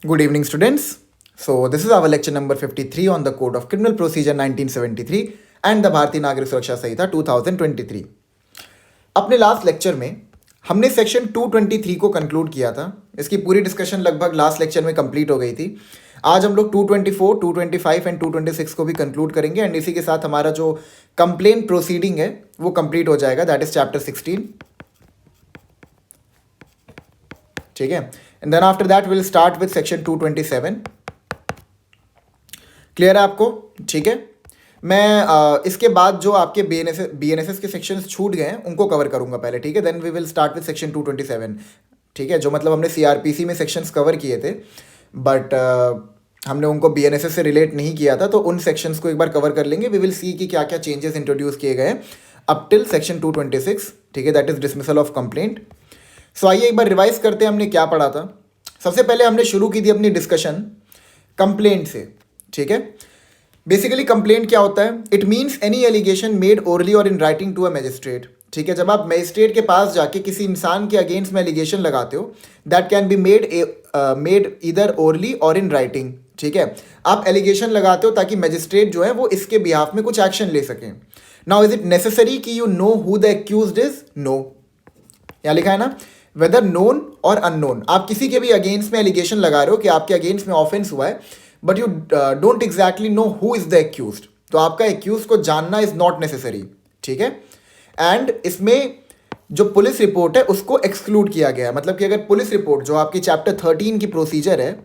Good evening, students. So, this is our lecture number 53 on the Code of Criminal Procedure 1973 and the भारतीय नागरिक सुरक्षा संहिता 2023. अपने last lecture में हमने section 223 को कंक्लूड किया था. इसकी पूरी डिस्कशन लगभग लास्ट लेक्चर में कंप्लीट हो गई थी. आज हम लोग 224, 225 एंड 226 को भी कंक्लूड करेंगे एंड इसी के साथ हमारा जो कंप्लेंट प्रोसीडिंग है वो कंप्लीट हो जाएगा. That is chapter 16. ठीक है. And then after that will start with section 227. Clear है आपको? ठीक है. मैं इसके बाद जो आपके बीएनएसएस के सेक्शंस छूट गए हैं उनको कवर करूंगा पहले. ठीक है. Then we will start with section 227. ठीक है. जो मतलब हमने सीआरपीसी में सेक्शंस कवर किए थे बट हमने उनको बीएनएसएस से रिलेट नहीं किया था, तो उन सेक्शंस को एक बार कवर कर लेंगे. वी विल सी कि क्या क्या चेंजेस इंट्रोड्यूस किए गए अप टिल सेक्शन 226. ठीक है. That is dismissal of complaint. So आइए एक बार रिवाइज करते हैं हमने क्या पढ़ा था. सबसे पहले हमने शुरू की थी अपनी डिस्कशन कंप्लेंट से. ठीक है. बेसिकली कंप्लेंट क्या होता है? It means any allegation made orally और in writing to a magistrate. ठीक है. जब आप मैजिस्ट्रेट के पास जाके किसी इंसान के अगेंस्ट में एलिगेशन लगाते हो, that can be made either orally और इन राइटिंग. ठीक है. आप एलिगेशन लगाते हो ताकि मैजिस्ट्रेट जो है वो इसके बिहाफ में कुछ एक्शन ले सकें. नाउ इज इट नेसेसरी कि you know who the accused is? No. यहाँ लिखा है ना, वेदर नोन और अननोन. आप किसी के भी अगेंस्ट में एलिगेशन लगा रहे हो कि आपके अगेंस्ट में ऑफेंस हुआ है, but you don't exactly know who is the accused. तो आपका एक्यूज को जानना इज नॉट नेसेसरी. ठीक है. एंड इसमें जो पुलिस रिपोर्ट है उसको एक्सक्लूड किया गया है. मतलब कि अगर पुलिस रिपोर्ट जो आपकी चैप्टर 13 की प्रोसीजर है,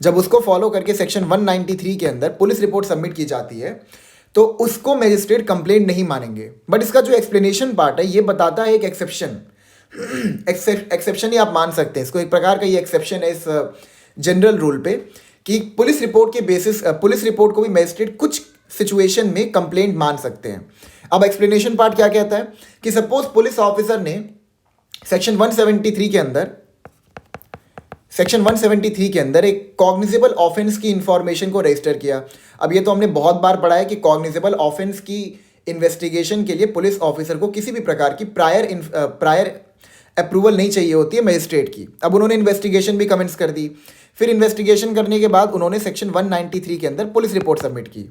जब उसको फॉलो करके सेक्शन 193 के अंदर पुलिस रिपोर्ट सबमिट की जाती है तो उसको मैजिस्ट्रेट कंप्लेंट नहीं मानेंगे. बट इसका जो एक्सप्लेनेशन पार्ट है ये बताता है एक एक्सेप्शन. एक्सेप्शन ही आप मान सकते हैं इसको. एक प्रकार का ये एक्सेप्शन है इस जनरल रूल पे कि पुलिस रिपोर्ट के बेसिस पुलिस रिपोर्ट को भी मैजिस्ट्रेट कुछ सिचुएशन में कंप्लेंट मान सकते हैं. अब एक्सप्लेनेशन पार्ट क्या कहता है कि सपोज पुलिस ऑफिसर ने सेक्शन 173 के अंदर एक कॉग्निजेबल ऑफेंस की इंफॉर्मेशन को रजिस्टर किया. अब ये तो हमने बहुत बार पढ़ा है कि कॉग्निजेबल ऑफेंस की इन्वेस्टिगेशन के लिए पुलिस ऑफिसर को किसी भी प्रकार की प्रायर अप्रूवल नहीं चाहिए होती है मजिस्ट्रेट की. अब उन्होंने इन्वेस्टिगेशन भी कमेंट्स कर दी. फिर इन्वेस्टिगेशन करने के बाद उन्होंने सेक्शन 193 के अंदर पुलिस रिपोर्ट सबमिट की.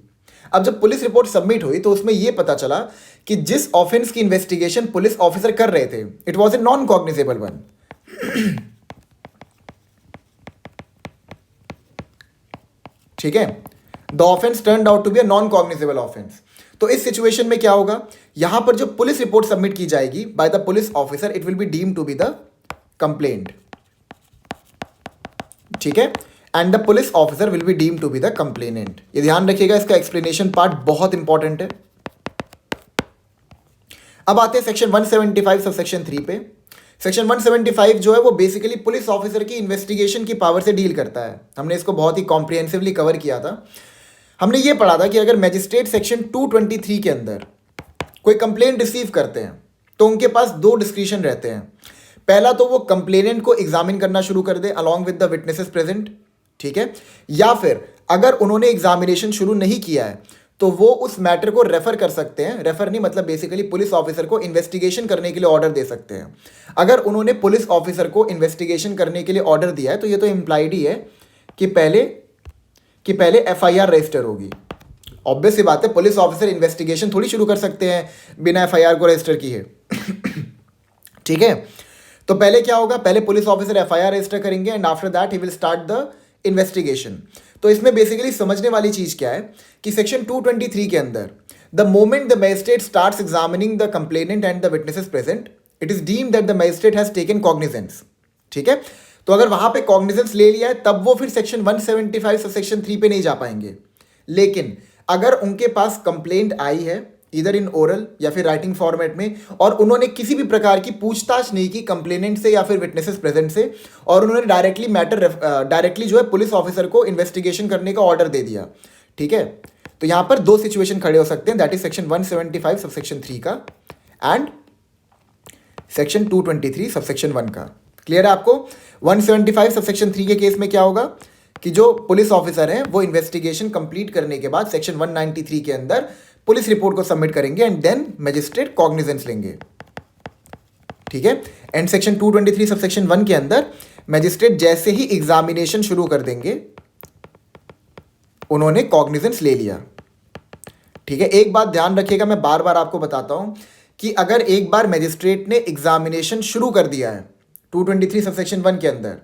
अब जब पुलिस रिपोर्ट सबमिट हुई तो उसमें यह पता चला कि जिस ऑफेंस की इन्वेस्टिगेशन पुलिस ऑफिसर कर रहे थे it was a non cognizable one. ठीक है. The offence turned out to be a non cognizable offence. तो इस सिचुएशन में क्या होगा? यहां पर जो पुलिस रिपोर्ट सबमिट की जाएगी by the police officer it will be deemed to be the complaint. ठीक है. And the police officer will be deemed to be the complainant. ये ध्यान रखिएगा, इसका एक्सप्लेनेशन पार्ट बहुत इंपॉर्टेंट है. अब आते हैं सेक्शन 175 सब सेक्शन 3 पे. सेक्शन 175 जो है वो बेसिकली पुलिस ऑफिसर की इन्वेस्टिगेशन की पावर से डील करता है. हमने इसको बहुत ही कॉम्प्रिहेंसिवली कवर किया था. हमने ये पढ़ा था कि अगर मैजिस्ट्रेट सेक्शन 223 के अंदर कोई कंप्लेंट रिसीव करते हैं तो उनके पास दो डिस्क्रिशन रहते हैं. पहला तो वो कंप्लेनेंट को एग्जामिन करना शुरू कर दे along with the witnesses present. ठीक है. या फिर अगर उन्होंने एग्जामिनेशन शुरू नहीं किया है तो वो उस मैटर को रेफर कर सकते हैं. रेफर नहीं मतलब बेसिकली पुलिस ऑफिसर को इन्वेस्टिगेशन करने के लिए ऑर्डर दे सकते हैं. अगर उन्होंने पुलिस ऑफिसर को इन्वेस्टिगेशन करने के लिए ऑर्डर दिया है तो ये तो इम्प्लाइड ही है कि पहले एफआईआर रजिस्टर होगी. ऑब्वियस सी बात है, पुलिस ऑफिसर इन्वेस्टिगेशन थोड़ी शुरू कर सकते हैं बिना एफआईआर को रजिस्टर किए. ठीक है. तो पहले क्या होगा? पहले पुलिस ऑफिसर एफआईआर रजिस्टर करेंगे and after that he will start the investigation. तो इसमें बेसिकली समझने वाली चीज क्या है कि सेक्शन 223 के अंदर the moment the magistrate starts examining the complainant and the witnesses present it is deemed that the magistrate has taken cognizance. ठीक है. तो अगर वहां पे कॉग्निजेंस ले लिया है तब वो फिर सेक्शन 175 से सेक्शन 3 पे नहीं जा पाएंगे. लेकिन अगर उनके पास कंप्लेंट आई है इधर इन ओरल या फिर राइटिंग फॉर्मेट में और उन्होंने किसी भी प्रकार की पूछताछ नहीं की कंप्लेनेंट से या फिर विटनेसेस प्रेजेंट से और उन्होंने डायरेक्टली जो है पुलिस ऑफिसर को इन्वेस्टिगेशन करने का ऑर्डर दे दिया. ठीक है. तो यहां पर दो सिचुएशन खड़े हो सकते हैं. That is section 175 sub section 3 का एंड सेक्शन 223 सब सेक्शन 1 का. क्लियर है आपको? 175 सब सेक्शन 3 के केस में क्या होगा कि जो पुलिस ऑफिसर हैं वो इन्वेस्टिगेशन कंप्लीट करने के बाद सेक्शन 193 के अंदर पुलिस रिपोर्ट को सबमिट करेंगे एंड देन मैजिस्ट्रेट कॉग्निजेंस लेंगे. ठीक है. एंड सेक्शन 223 सब सेक्शन 1 के अंदर मैजिस्ट्रेट जैसे ही एग्जामिनेशन शुरू कर देंगे, उन्होंने कॉग्निजेंस ले लिया। ठीक है, एक बात ध्यान रखिएगा, मैं बार बार आपको बताता हूं कि अगर एक बार मैजिस्ट्रेट ने एग्जामिनेशन शुरू कर दिया है 223 सबसेक्शन 1 के अंदर,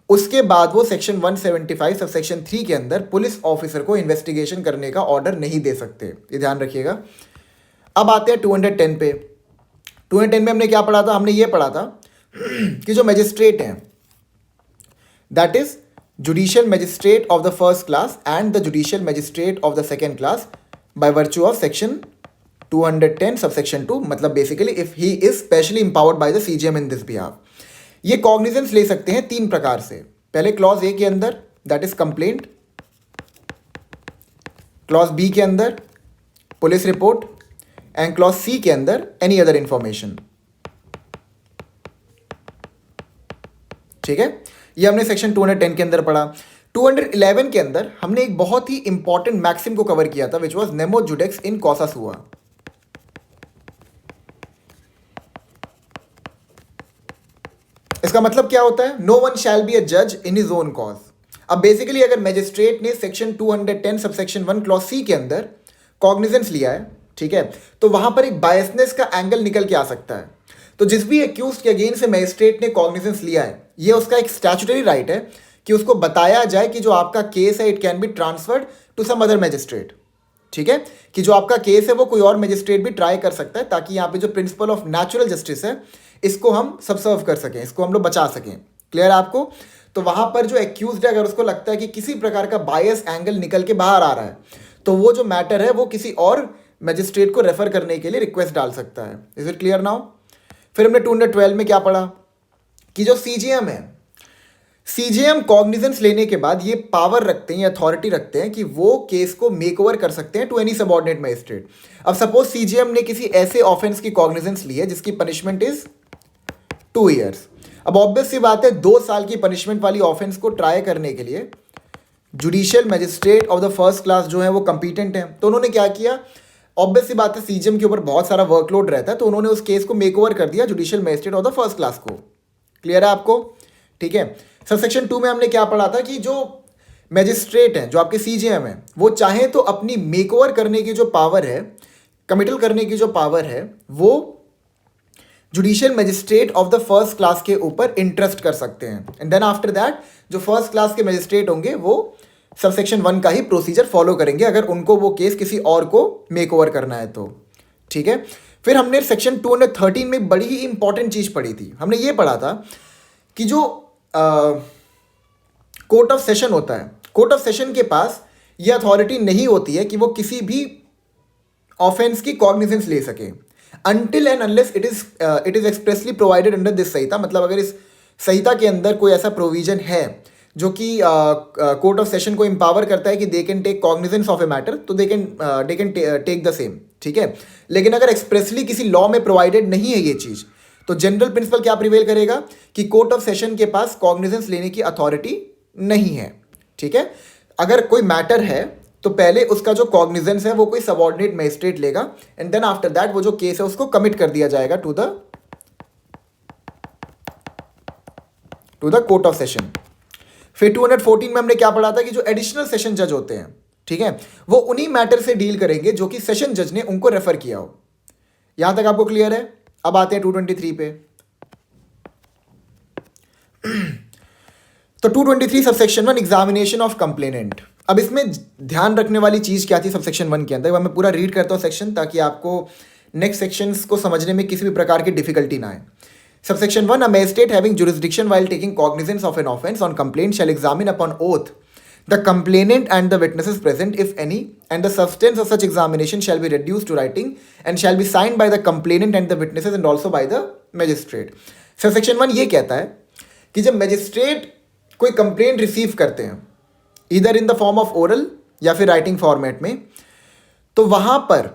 उसके बाद वो सेक्शन 175 सबसेक्शन 3 के अंदर पुलिस ऑफिसर को इन्वेस्टिगेशन करने का ऑर्डर नहीं दे सकते, ये ध्यान रखिएगा। अब आते हैं 210 पे। 210 में हमने क्या पढ़ा था? हमने ये पढ़ा था कि जो मैजिस्ट्रेट हैं, that is judicial magistrate of the first class and the judicial magistrate of the second class by virtue of section 210 subsection 2, मतलब basically if he is specially empowered by the CGM in this behalf, ये cognizance ले सकते हैं 3 प्रकार से। पहले clause A के अंदर, that is complaint, clause B के अंदर police report, and clause C के अंदर एनी अदर इंफॉर्मेशन। ठीक है, ये हमने सेक्शन 210 के अंदर पढ़ा। 211 के अंदर हमने एक बहुत ही इंपॉर्टेंट मैक्सिम को कवर किया था, विच वॉज नेमो जुडेक्स इन कॉसा सुआ। इसका मतलब क्या होता है? No one shall be a जज इन हिज ओन कॉज। अब बेसिकली अगर मैजिस्ट्रेट ने सेक्शन 210 सबसेक्शन 1 क्लॉज सी के अंदर कॉग्निजेंस लिया है, ठीक है, तो वहां पर एक बायसनेस का एंगल निकल के आ सकता है। तो जिस भी एक्यूज्ड के अगेंस्ट से मैजिस्ट्रेट ने कॉग्निजेंस लिया है, ये उसका एक स्टैट्यूटरी राइट है कि उसको बताया जाए कि जो आपका केस है it can be transferred to some other magistrate. ठीक है, कि जो आपका केस है वो कोई और मैजिस्ट्रेट भी ट्राई कर सकता है, ताकि यहाँ पे जो प्रिंसिपल ऑफ नेचुरल जस्टिस है इसको हम सबसर्व कर सकें, इसको हम लोग बचा सकें। क्लियर है आपको? तो वहां पर जो एक्यूज्ड है, अगर उसको लगता है कि किसी प्रकार का बायस एंगल निकल के बाहर आ रहा है, तो वो जो मैटर है वो किसी और मैजिस्ट्रेट को रेफर करने के लिए रिक्वेस्ट डाल सकता है। Is it clear now? फिर हमने 212 में क्या पढ़ा कि जो सीजीएम है, सीजीएम कॉग्निजेंस लेने के बाद ये पावर रखते हैं, अथॉरिटी रखते हैं कि वो केस को मेक ओवर कर सकते हैं टू एनी सबऑर्डिनेट मैजिस्ट्रेट। अब सपोज सीजीएम ने किसी ऐसे ऑफेंस की कॉग्निजेंस ली है जिसकी पनिशमेंट इज 2 ईयर्स। अब ऑब्वियस सी बात है, 2 साल की पनिशमेंट वाली ऑफेंस को ट्राई करने के लिए judicial magistrate of the first class जो है वो कंपिटेंट है। तो उन्होंने क्या किया? ऑब्वियस सी बात है, सीजीएम के ऊपर बहुत सारा वर्कलोड रहता है, तो उन्होंने उस केस को मेक ओवर कर दिया judicial magistrate of the first class को। क्लियर है आपको? ठीक है, सबसेक्शन 2 में हमने क्या पढ़ा था कि जो मैजिस्ट्रेट हैं, जो आपके सीजीएम है, वो चाहे तो अपनी मेक ओवर करने की जो पावर है, कमिटल करने की जो पावर है, वो judicial magistrate of the first class के ऊपर इंटरेस्ट कर सकते हैं। एंड देन आफ्टर दैट जो फर्स्ट क्लास के मैजिस्ट्रेट होंगे वो सबसेक्शन 1 का ही प्रोसीजर फॉलो करेंगे, अगर उनको वो केस किसी और को मेक ओवर करना है तो। ठीक है, फिर हमने सेक्शन 213 में बड़ी ही इंपॉर्टेंट चीज पढ़ी थी। हमने ये पढ़ा था कि जो कोर्ट ऑफ सेशन होता है, कोर्ट ऑफ सेशन के पास ये अथॉरिटी नहीं होती है कि वो किसी भी ऑफेंस की कॉग्निजेंस ले सके, until and unless it is expressly provided under this संहिता। मतलब अगर इस संहिता के अंदर कोई ऐसा प्रोविजन है जो कि कोर्ट ऑफ सेशन को एम्पावर करता है कि they can take cognizance of a matter, तो they can take the same. ठीक है, लेकिन अगर एक्सप्रेसली किसी लॉ में प्रोवाइडेड नहीं है ये चीज़, तो जनरल प्रिंसिपल क्या प्रिवेल करेगा कि कोर्ट ऑफ सेशन के पास कॉग्निजेंस लेने की अथॉरिटी नहीं है। ठीक है, अगर कोई मैटर है तो पहले उसका जो कॉग्निजेंस है वो कोई सबऑर्डिनेट मैजिस्ट्रेट लेगा, एंड देन आफ्टर दैट वो जो केस है उसको कमिट कर दिया जाएगा to the court of session. फिर 214 में हमने क्या पढ़ा था कि जो एडिशनल सेशन जज होते हैं, ठीक है, वो उन्हीं मैटर से डील करेंगे जो कि सेशन जज ने उनको रेफर किया हो। यहां तक आपको क्लियर है? अब आते हैं 223 पे। तो 223 सबसेक्शन 1 एग्जामिनेशन ऑफ कंप्लेनेंट। अब इसमें ध्यान रखने वाली चीज क्या थी सबसेक्शन 1 के अंदर, मैं पूरा रीड करता हूं सेक्शन, ताकि आपको नेक्स्ट सेक्शंस को समझने में किसी भी प्रकार की डिफिकल्टी ना आए। Subsection 1, a magistrate having jurisdiction while taking cognizance of an offence on complaint shall examine upon oath the complainant and the witnesses present, if any, and the substance of such examination shall be reduced to writing and shall be signed by the complainant and the witnesses and also by the magistrate. Subsection 1 ये कहता है कि जब magistrate कोई complaint receive करते हैं, इधर in the form of oral या फिर राइटिंग फॉर्मेट में, तो वहां पर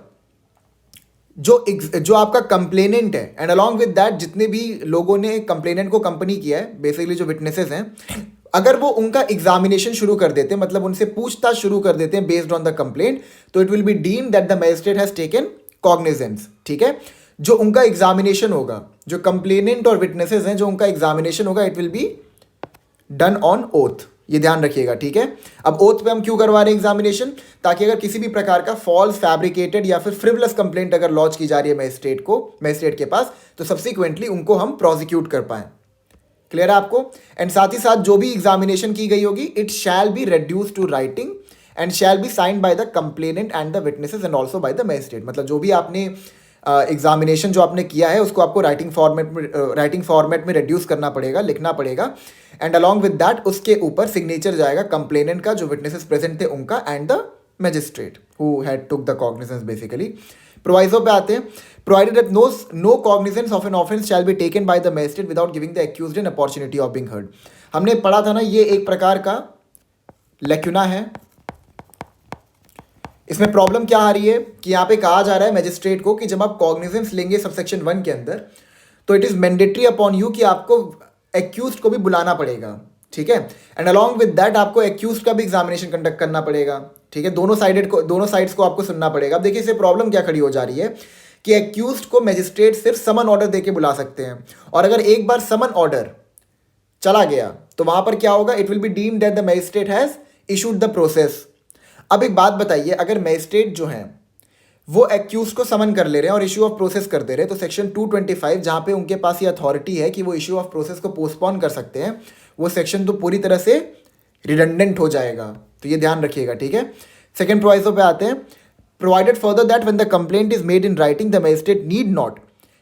जो आपका कंप्लेनेंट है एंड अलॉन्ग विद दैट जितने भी लोगों ने कंप्लेनेंट को कंपनी किया है, बेसिकली जो विटनेसेस हैं, अगर वो उनका एग्जामिनेशन शुरू कर देते हैं, मतलब उनसे पूछताछ शुरू कर देते हैं बेस्ड ऑन द कंप्लेंट, तो it will be deemed that the magistrate has taken cognizance. ठीक है, जो उनका एग्जामिनेशन होगा, जो कंप्लेनेंट और विटनेसेस हैं, जो उनका एग्जामिनेशन होगा, it will be done on oath, ये ध्यान रखिएगा, ठीक है। अब ओथ पे हम क्यों करवा रहे हैं एग्जामिनेशन, ताकि अगर किसी भी प्रकार का फॉल्स, फैब्रिकेटेड या फिर फ्रिवलस कंप्लेंट अगर लॉन्च की जा रही है मैजिस्ट्रेट के पास, तो सब्सिक्वेंटली उनको हम प्रोसिक्यूट कर पाएं। क्लियर है आपको। एंड साथ ही साथ जो भी एग्जामिनेशन की गई होगी, it shall be reduce to writing and shall be signed by the complainant and the witnesses and also by the magistrate. मतलब जो भी आपने एग्जामिनेशन जो आपने किया है उसको आपको राइटिंग फॉर्मेट में रिड्यूस करना पड़ेगा, लिखना पड़ेगा। एंड अलॉन्ग विद दैट उसके ऊपर सिग्नेचर जाएगा कंप्लेनेंट का, जो विटनेसेस प्रेजेंट थे उनका, and the magistrate who had took the cognizance basically. Proviso पे आते हैं। Provided that no cognizance of an offence shall be taken by the magistrate without giving the accused an opportunity of being heard. हमने पढ़ा था ना, ये एक प्रकार का लेक्यूना है। इसमें प्रॉब्लम क्या आ रही है कि यहाँ पे कहा जा रहा है मैजिस्ट्रेट को कि जब आप कॉग्निजेंस लेंगे सबसेक्शन 1 के अंदर, तो it is mandatory upon you कि आपको एक्यूज्ड को भी बुलाना पड़ेगा, ठीक है। एंड अलॉन्ग विद दैट आपको एक्यूज्ड का भी एग्जामिनेशन कंडक्ट करना पड़ेगा, ठीक है। दोनों साइड्स को आपको सुनना पड़ेगा। अब देखिए इससे प्रॉब्लम क्या खड़ी हो जा रही है कि एक्यूज्ड को मैजिस्ट्रेट सिर्फ समन ऑर्डर देके बुला सकते हैं, और अगर एक बार समन ऑर्डर चला गया तो वहां पर क्या होगा, it will be deemed that the magistrate has issued the process. अब एक बात बताइए, अगर मैजिस्ट्रेट जो है वो एक्यूज को समन कर ले रहे हैं और इशू ऑफ प्रोसेस कर दे रहे हैं, तो सेक्शन 225 जहां पे उनके पास ये अथॉरिटी है कि वो इशू ऑफ प्रोसेस को पोस्टपोन कर सकते हैं, वो सेक्शन तो पूरी तरह से रिडंडेंट हो जाएगा। तो ये ध्यान रखिएगा, ठीक है। सेकंड प्रोवाइजो पे आते हैं। Provided further that when the complaint is made in writing the magistrate need not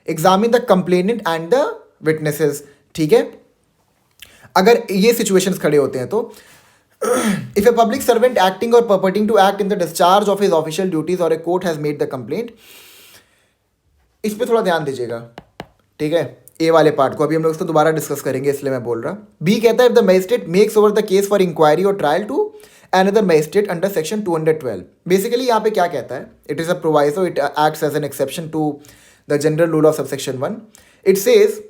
examine the complainant and the witnesses, ठीक है। अगर ये सिचुएशंस खड़े होते हैं तो if a public servant acting or purporting to act in the discharge of his official duties or a court has made the complaint, इस पे थोड़ा ध्यान दीजिएगा, ठीक है। ए वाले पार्ट को अभी हम लोग इसको दोबारा डिस्कस करेंगे, इसलिए मैं बोल रहा। बी कहता है, if the magistrate makes over the case for inquiry or trial to another magistrate under section 212। Basically यहाँ पे क्या कहता है, it is a proviso, it acts as an exception to the general rule of subsection 1। it says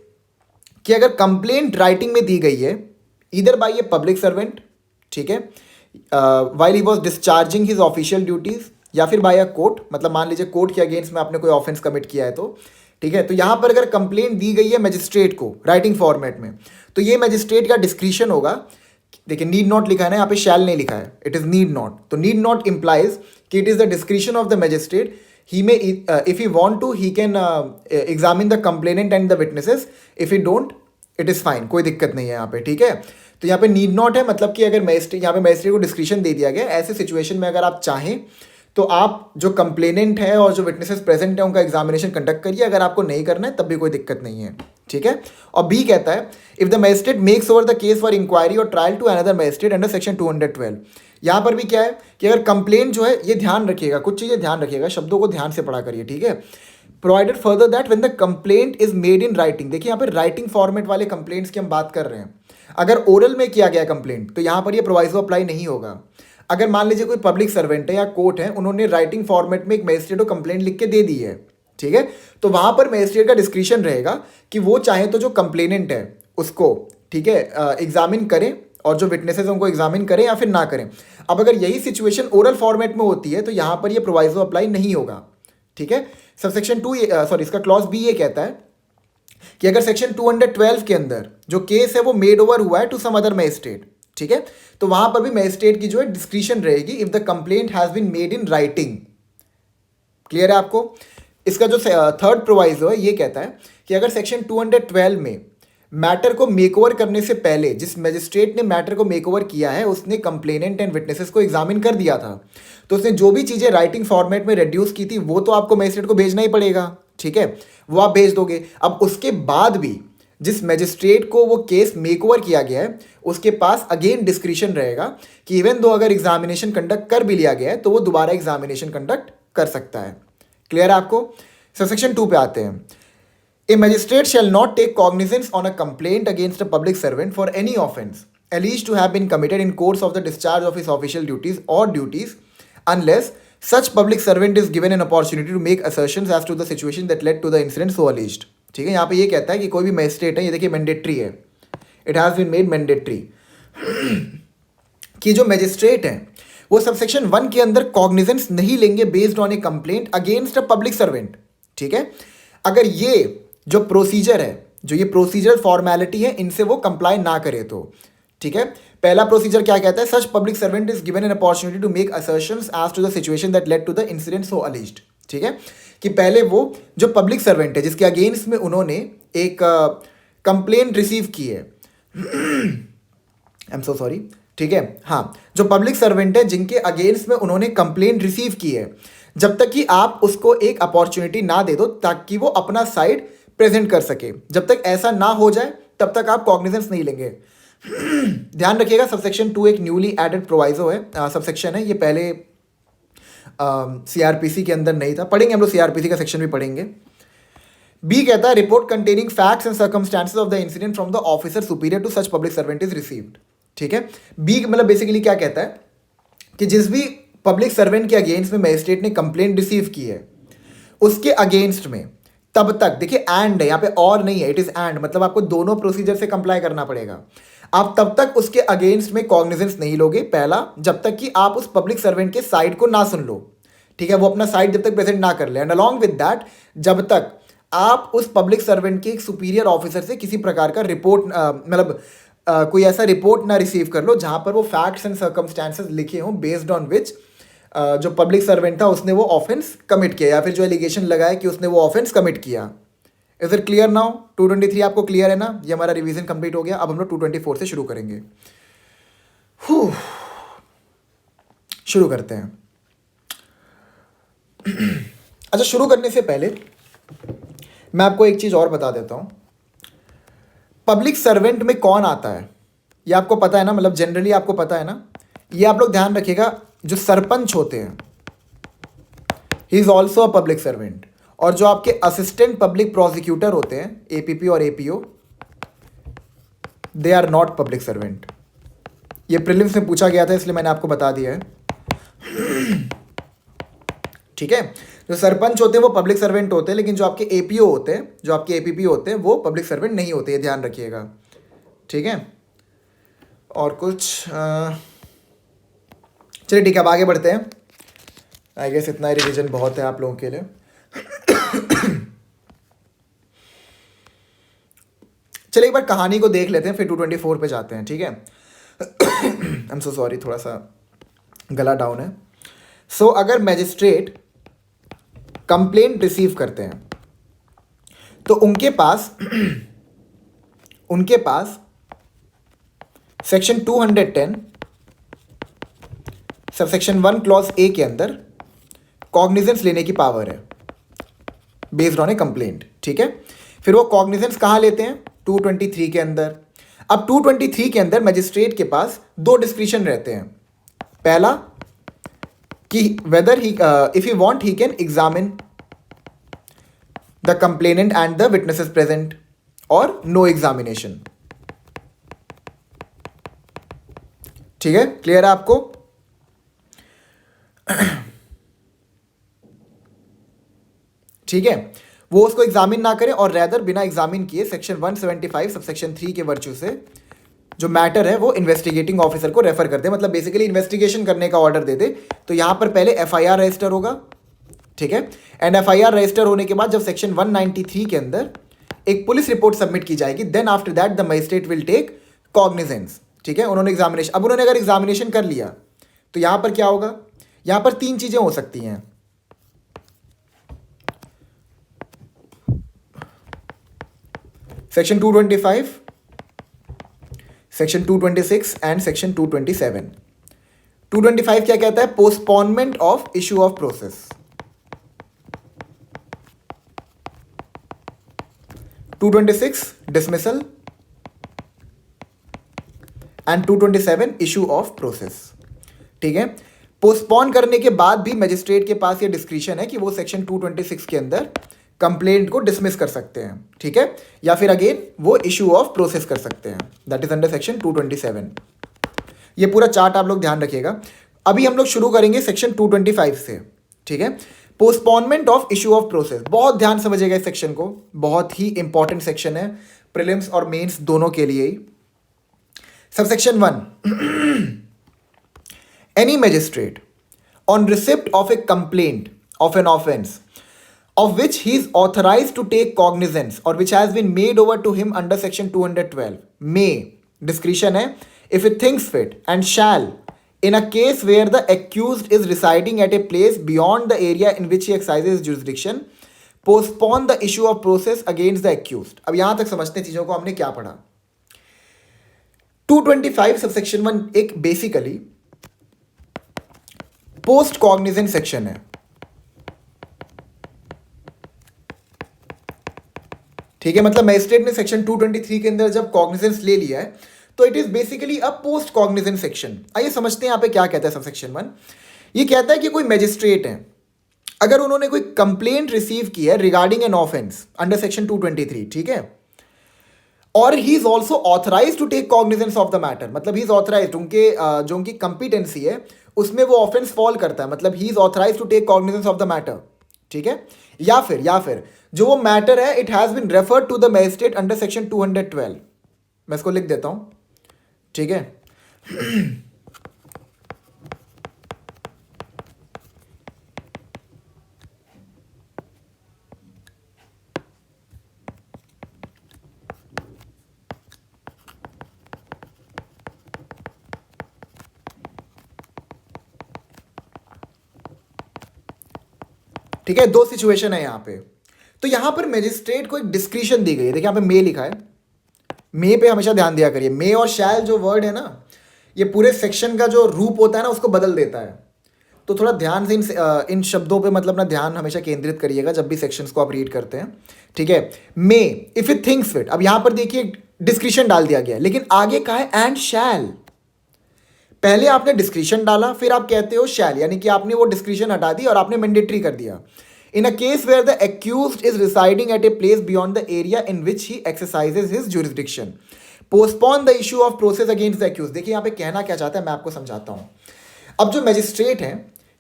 कि अगर complaint writing में दी गई है इधर बाय ए पब्लिक सर्वेंट, ठीक है, while he was discharging his official duties, या फिर बाय अ कोर्ट, मतलब मान लीजिए कोर्ट के अगेंस्ट में आपने कोई ऑफेंस कमिट किया है तो, ठीक है। तो यहाँ पर अगर कंप्लेंट दी गई है मैजिस्ट्रेट को राइटिंग फॉर्मेट में, तो ये मैजिस्ट्रेट का डिस्क्रिशन होगा। देखिए नीड नॉट लिखा है ना, यहाँ पे शैल नहीं लिखा है, इट इज नीड नॉट। तो नीड नॉट इंप्लाइज कि it is the discretion of the magistrate. He may if he want to he can examine the complainant and the witnesses, if he don't it is fine, कोई दिक्कत नहीं है यहाँ पे, ठीक है। तो यहाँ पे नीड नॉट है, मतलब कि अगर मैजिस्ट्रेट, यहाँ पे मैजिस्ट्रेट को डिस्क्रिप्शन दे दिया गया, ऐसे सिचुएशन में अगर आप चाहें तो आप जो कंप्लेनेंट है और जो विटनेसेस प्रेजेंट है उनका एग्जामिनेशन कंडक्ट करिए, अगर आपको नहीं करना है तब भी कोई दिक्कत नहीं है, ठीक है। और बी कहता है, if the magistrate makes over the case for inquiry और trial to another magistrate under section 212। यहाँ पर भी क्या है कि अगर कंप्लेंट जो है, ये ध्यान रखिएगा, कुछ चीज़ें ध्यान रखिएगा, शब्दों को ध्यान से पढ़ा करिए, ठीक है। Provided further that when the complaint is made in writing, देखिए यहाँ पर राइटिंग फॉर्मेट वाले कंप्लेंट्स की हम बात कर रहे हैं। अगर ओरल में किया गया कंप्लेंट तो यहाँ पर ये प्रोवाइजो अप्लाई नहीं होगा। अगर मान लीजिए कोई पब्लिक सर्वेंट है या कोर्ट है, उन्होंने राइटिंग फॉर्मेट में एक मैजिस्ट्रेट को कंप्लेंट लिख के दे दी है, ठीक है, तो वहां पर मैजिस्ट्रेट का डिस्क्रिशन रहेगा कि वो चाहे तो जो कंप्लेनेंट है उसको, ठीक है, एग्जामिन करें और जो विटनेसेस उनको एग्जामिन करें या फिर ना करें। अब अगर यही सिचुएशन ओरल फॉर्मेट में होती है तो यहाँ पर ये प्रोवाइजो अप्लाई नहीं होगा, ठीक है। सबसेक्शन 2 इसका क्लॉज बी ये कहता है कि अगर सेक्शन 212 के अंदर जो केस है वो मेड ओवर हुआ है टू सम अदर मैजिस्ट्रेट, ठीक है, तो वहां पर भी मैजिस्ट्रेट की जो है डिस्क्रिशन रहेगी if the complaint has been made in writing. Clear है आपको। इसका जो थर्ड प्रोवाइजो है ये कहता है कि अगर सेक्शन 212 में मैटर को मेकओवर करने से पहले जिस मैजिस्ट्रेट ने मैटर को मेकओवर किया है उसने कंप्लेनेंट एंड विटनेसेस को एग्जामिन कर दिया था, तो उसने जो भी चीज़ें राइटिंग फॉर्मेट में रिड्यूस की थी वो तो आपको मैजिस्ट्रेट को भेजना ही पड़ेगा, ठीक है, वो आप भेज दोगे। अब उसके बाद भी जिस मैजिस्ट्रेट को वो केस मेकओवर किया गया है उसके पास अगेन डिस्क्रिशन रहेगा कि इवन दो अगर एग्जामिनेशन कंडक्ट कर भी लिया गया है तो वो दोबारा एग्जामिनेशन कंडक्ट कर सकता है। क्लियर है आपको। सेक्शन 2 पे आते हैं। A magistrate shall not take cognizance on a complaint against a public servant for any offence alleged to have been committed in course of the discharge of his official duties or duties unless such public servant is given an opportunity to make assertions as to the situation that led to the incident so alleged। ठीक है, यहाँ पे ये कहता है कि कोई भी मैजिस्ट्रेट है, ये देखिए मैंडेटरी है, it has been made mandatory कि जो मैजिस्ट्रेट है वो सबसेक्शन 1 के अंदर कॉग्निजेंस नहीं लेंगे based on a complaint against a public servant. ठीक है, अगर ये जो प्रोसीजर है, जो ये प्रोसीजरल फॉर्मेलिटी है, इनसे वो कंप्लाई ना करे तो, ठीक है, पहला प्रोसीजर क्या कहता है, such public servant is given an opportunity to make assertions as to the situation that led to the incident so alleged. ठीक है, कि पहले वो जो पब्लिक सर्वेंट है जिसके अगेंस्ट में उन्होंने एक कंप्लेंट रिसीव की है, आई एम सो सॉरी, ठीक है, हाँ, जो पब्लिक सर्वेंट है जिनके अगेंस्ट में उन्होंने कंप्लेंट रिसीव की है, जब तक कि आप उसको एक अपॉर्चुनिटी ना दे दो ताकि वो अपना साइड प्रेजेंट कर सके, जब तक ऐसा ना हो जाए तब तक आप कॉग्निजेंस नहीं लेंगे। ध्यान रखिएगा, सबसेक्शन 2 एक न्यूली एडेड प्रोवाइजो है, सबसेक्शन है, ये पहले सीआरपीसी के अंदर नहीं था, पढ़ेंगे हम लोग, सीआरपीसी का सेक्शन भी पढ़ेंगे। बी कहता है report containing facts and circumstances of the incident from the officer superior to such public servant is received. ठीक है, बी मतलब बेसिकली क्या कहता है कि जिस भी पब्लिक सर्वेंट के अगेंस्ट में मजिस्ट्रेट ने कंप्लेंट रिसीव की है उसके अगेंस्ट में तब तक, देखिए एंड है यहाँ पे, और नहीं है, इट इज एंड, मतलब आपको दोनों प्रोसीजर से कंप्लाई करना पड़ेगा। आप तब तक उसके अगेंस्ट में कॉग्निजेंस नहीं लोगे, पहला, जब तक कि आप उस पब्लिक सर्वेंट के साइड को ना सुन लो। ठीक है, वो अपना साइड जब तक प्रेजेंट ना कर ले, एंड अलॉन्ग विद दैट जब तक आप उस पब्लिक सर्वेंट के एक सुपीरियर ऑफिसर से किसी प्रकार का रिपोर्ट मतलब कोई ऐसा रिपोर्ट ना रिसीव कर लो जहां पर वो फैक्ट्स एंड सर्कमस्टांसेस लिखे हों बेस्ड ऑन विच जो पब्लिक सर्वेंट था उसने वो ऑफेंस कमिट किया, या फिर जो एलिगेशन लगाया कि उसने वो ऑफेंस कमिट किया। Is it clear now? 223 आपको क्लियर है ना? ये हमारा रिवीजन कंप्लीट हो गया। अब हम लोग 224 से शुरू करेंगे। शुरू करते हैं। अच्छा, शुरू करने से पहले मैं आपको एक चीज़ और बता देता हूँ। पब्लिक सर्वेंट में कौन आता है ये आपको पता है ना, मतलब जनरली आपको पता है ना। ये आप लोग ध्यान रखिएगा, जो सरपंच होते हैं ही is also a public servant, और जो आपके असिस्टेंट पब्लिक प्रोसिक्यूटर होते हैं एपीपी और APO, they are not public servant. ये प्रीलिम्स में पूछा गया था इसलिए मैंने आपको बता दिया है। ठीक है, जो सरपंच होते हैं वो पब्लिक सर्वेंट होते हैं, लेकिन जो आपके एपीओ होते हैं, जो आपके एपीपी होते हैं, वो पब्लिक सर्वेंट नहीं होते, ये ध्यान रखिएगा। ठीक है, और कुछ चलिए ठीक है, अब आगे बढ़ते हैं। आई गेस इतना ही रिवीजन बहुत है आप लोगों के लिए। चलिए एक बार कहानी को देख लेते हैं, फिर 224 पे जाते हैं। ठीक है, आई एम सो सॉरी, थोड़ा सा गला डाउन है। सो अगर मैजिस्ट्रेट कंप्लेंट रिसीव करते हैं तो उनके पास सेक्शन 210 सबसेक्शन 1 क्लॉज ए के अंदर कॉग्निजेंस लेने की पावर है बेस्ड ऑन ए कंप्लेंट। ठीक है, फिर वो कॉग्निजेंस कहाँ लेते हैं? 223 के अंदर। अब 223 के अंदर मैजिस्ट्रेट के पास दो डिस्क्रिशन रहते हैं। पहला कि weather he if you want he can examine the complainant and the witnesses present, और नो एग्जामिनेशन। ठीक है, क्लियर है आपको? ठीक है, वो उसको एग्जामिन ना करे और रैदर बिना एग्जामिन किए सेक्शन 175 सबसेक्शन 3 के वर्च्यू से जो मैटर है वो इन्वेस्टिगेटिंग ऑफिसर को रेफर कर दे, मतलब बेसिकली इन्वेस्टिगेशन करने का ऑर्डर दे दे। तो यहां पर पहले एफआईआर रजिस्टर होगा। ठीक है, एंड एफआईआर रजिस्टर होने के बाद जब सेक्शन 193 के अंदर एक पुलिस रिपोर्ट सबमिट की जाएगी, then after that the magistrate will take cognizance. ठीक है, उन्होंने एग्जामिनेशन, अब उन्होंने अगर एग्जामिनेशन कर लिया तो यहां पर क्या होगा? यहां पर तीन चीजें हो सकती हैं। Section 225, section 226 and section 227। 225 क्या कहता है? Postponement of issue of process. 226 dismissal and 227 issue of process. ठीक है, पोस्टपोन करने के बाद भी मजिस्ट्रेट के पास ये डिस्क्रिशन है कि वो सेक्शन 226 के अंदर कंप्लेंट को डिसमिस कर सकते हैं। ठीक है, या फिर अगेन वो इश्यू ऑफ प्रोसेस कर सकते हैं, दैट इज अंडर सेक्शन 227। ये पूरा चार्ट आप लोग ध्यान रखिएगा। अभी हम लोग शुरू करेंगे सेक्शन 225 से। ठीक है, postponement of issue of process, बहुत ध्यान समझिएगा इस सेक्शन को, बहुत ही इंपॉर्टेंट सेक्शन है प्रीलिम्स और मेंस दोनों के लिए ही। Subsection 1, any magistrate on receipt of a complaint of an offence of which he is authorized to take cognizance or which has been made over to him under section 212 may, discretion है, if it thinks fit, and shall, in a case where the accused is residing at a place beyond the area in which he exercises jurisdiction, postpone the issue of process against the accused. अब यहां तक समझते हैं चीजों को, हमने क्या पढ़ा. 225 सबसेक्शन 1 एक बेसिकली पोस्ट कॉग्निजेंट सेक्शन है. ठीक है, मतलब मैजिस्ट्रेट ने सेक्शन 223 के अंदर जब कॉग्निजेंस ले लिया है तो it is basically a post Cognizant section. आइए समझते हैं यहाँ पे क्या कहता है सब सेक्शन 1. ये कहता है कि कोई मैजिस्ट्रेट है, अगर उन्होंने कोई कंप्लेंट रिसीव की है regarding an offence under section 223, ठीक है, और he is also authorise to take cognizance of the matter, मतलब ही इज ऑथराइज, उनके जो उनकी कंपिटेंसी है उसमें वो ऑफेंस फॉल करता है, मतलब he is authorise to take cognizance of the matter. ठीक है, या फिर जो वो मैटर है it has been referred to the magistrate under section 212. मैं इसको लिख देता हूं. ठीक है, ठीक है, दो सिचुएशन है यहां पे. तो यहां पर मैजिस्ट्रेट को एक डिस्क्रिशन दी गई है. देखिए यहां पे मे लिखा है, मे पे हमेशा ध्यान दिया करिए. मे और शैल जो वर्ड है ना, ये पूरे सेक्शन का जो रूप होता है ना उसको बदल देता है. तो थोड़ा ध्यान से इन शब्दों पे मतलब ना ध्यान हमेशा केंद्रित करिएगा जब भी सेक्शंस को आप रीड करते हैं. ठीक है, मे इफ इट थिंक्स फिट. अब यहां पर देखिए डिस्क्रिशन डाल दिया गया है, लेकिन आगे कहा है एंड शैल. पहले आपने डिस्क्रिशन डाला, फिर आप कहते हो शैल, यानी कि आपने वो डिस्क्रिशन हटा दी और आपने मैंडेटरी कर दिया. In a case where the accused is residing at a place beyond the area in which he exercises his jurisdiction, postpone the issue of process against the accused. देखिए यहाँ पे कहना क्या चाहता है मैं आपको समझाता हूँ. अब जो मैजिस्ट्रेट है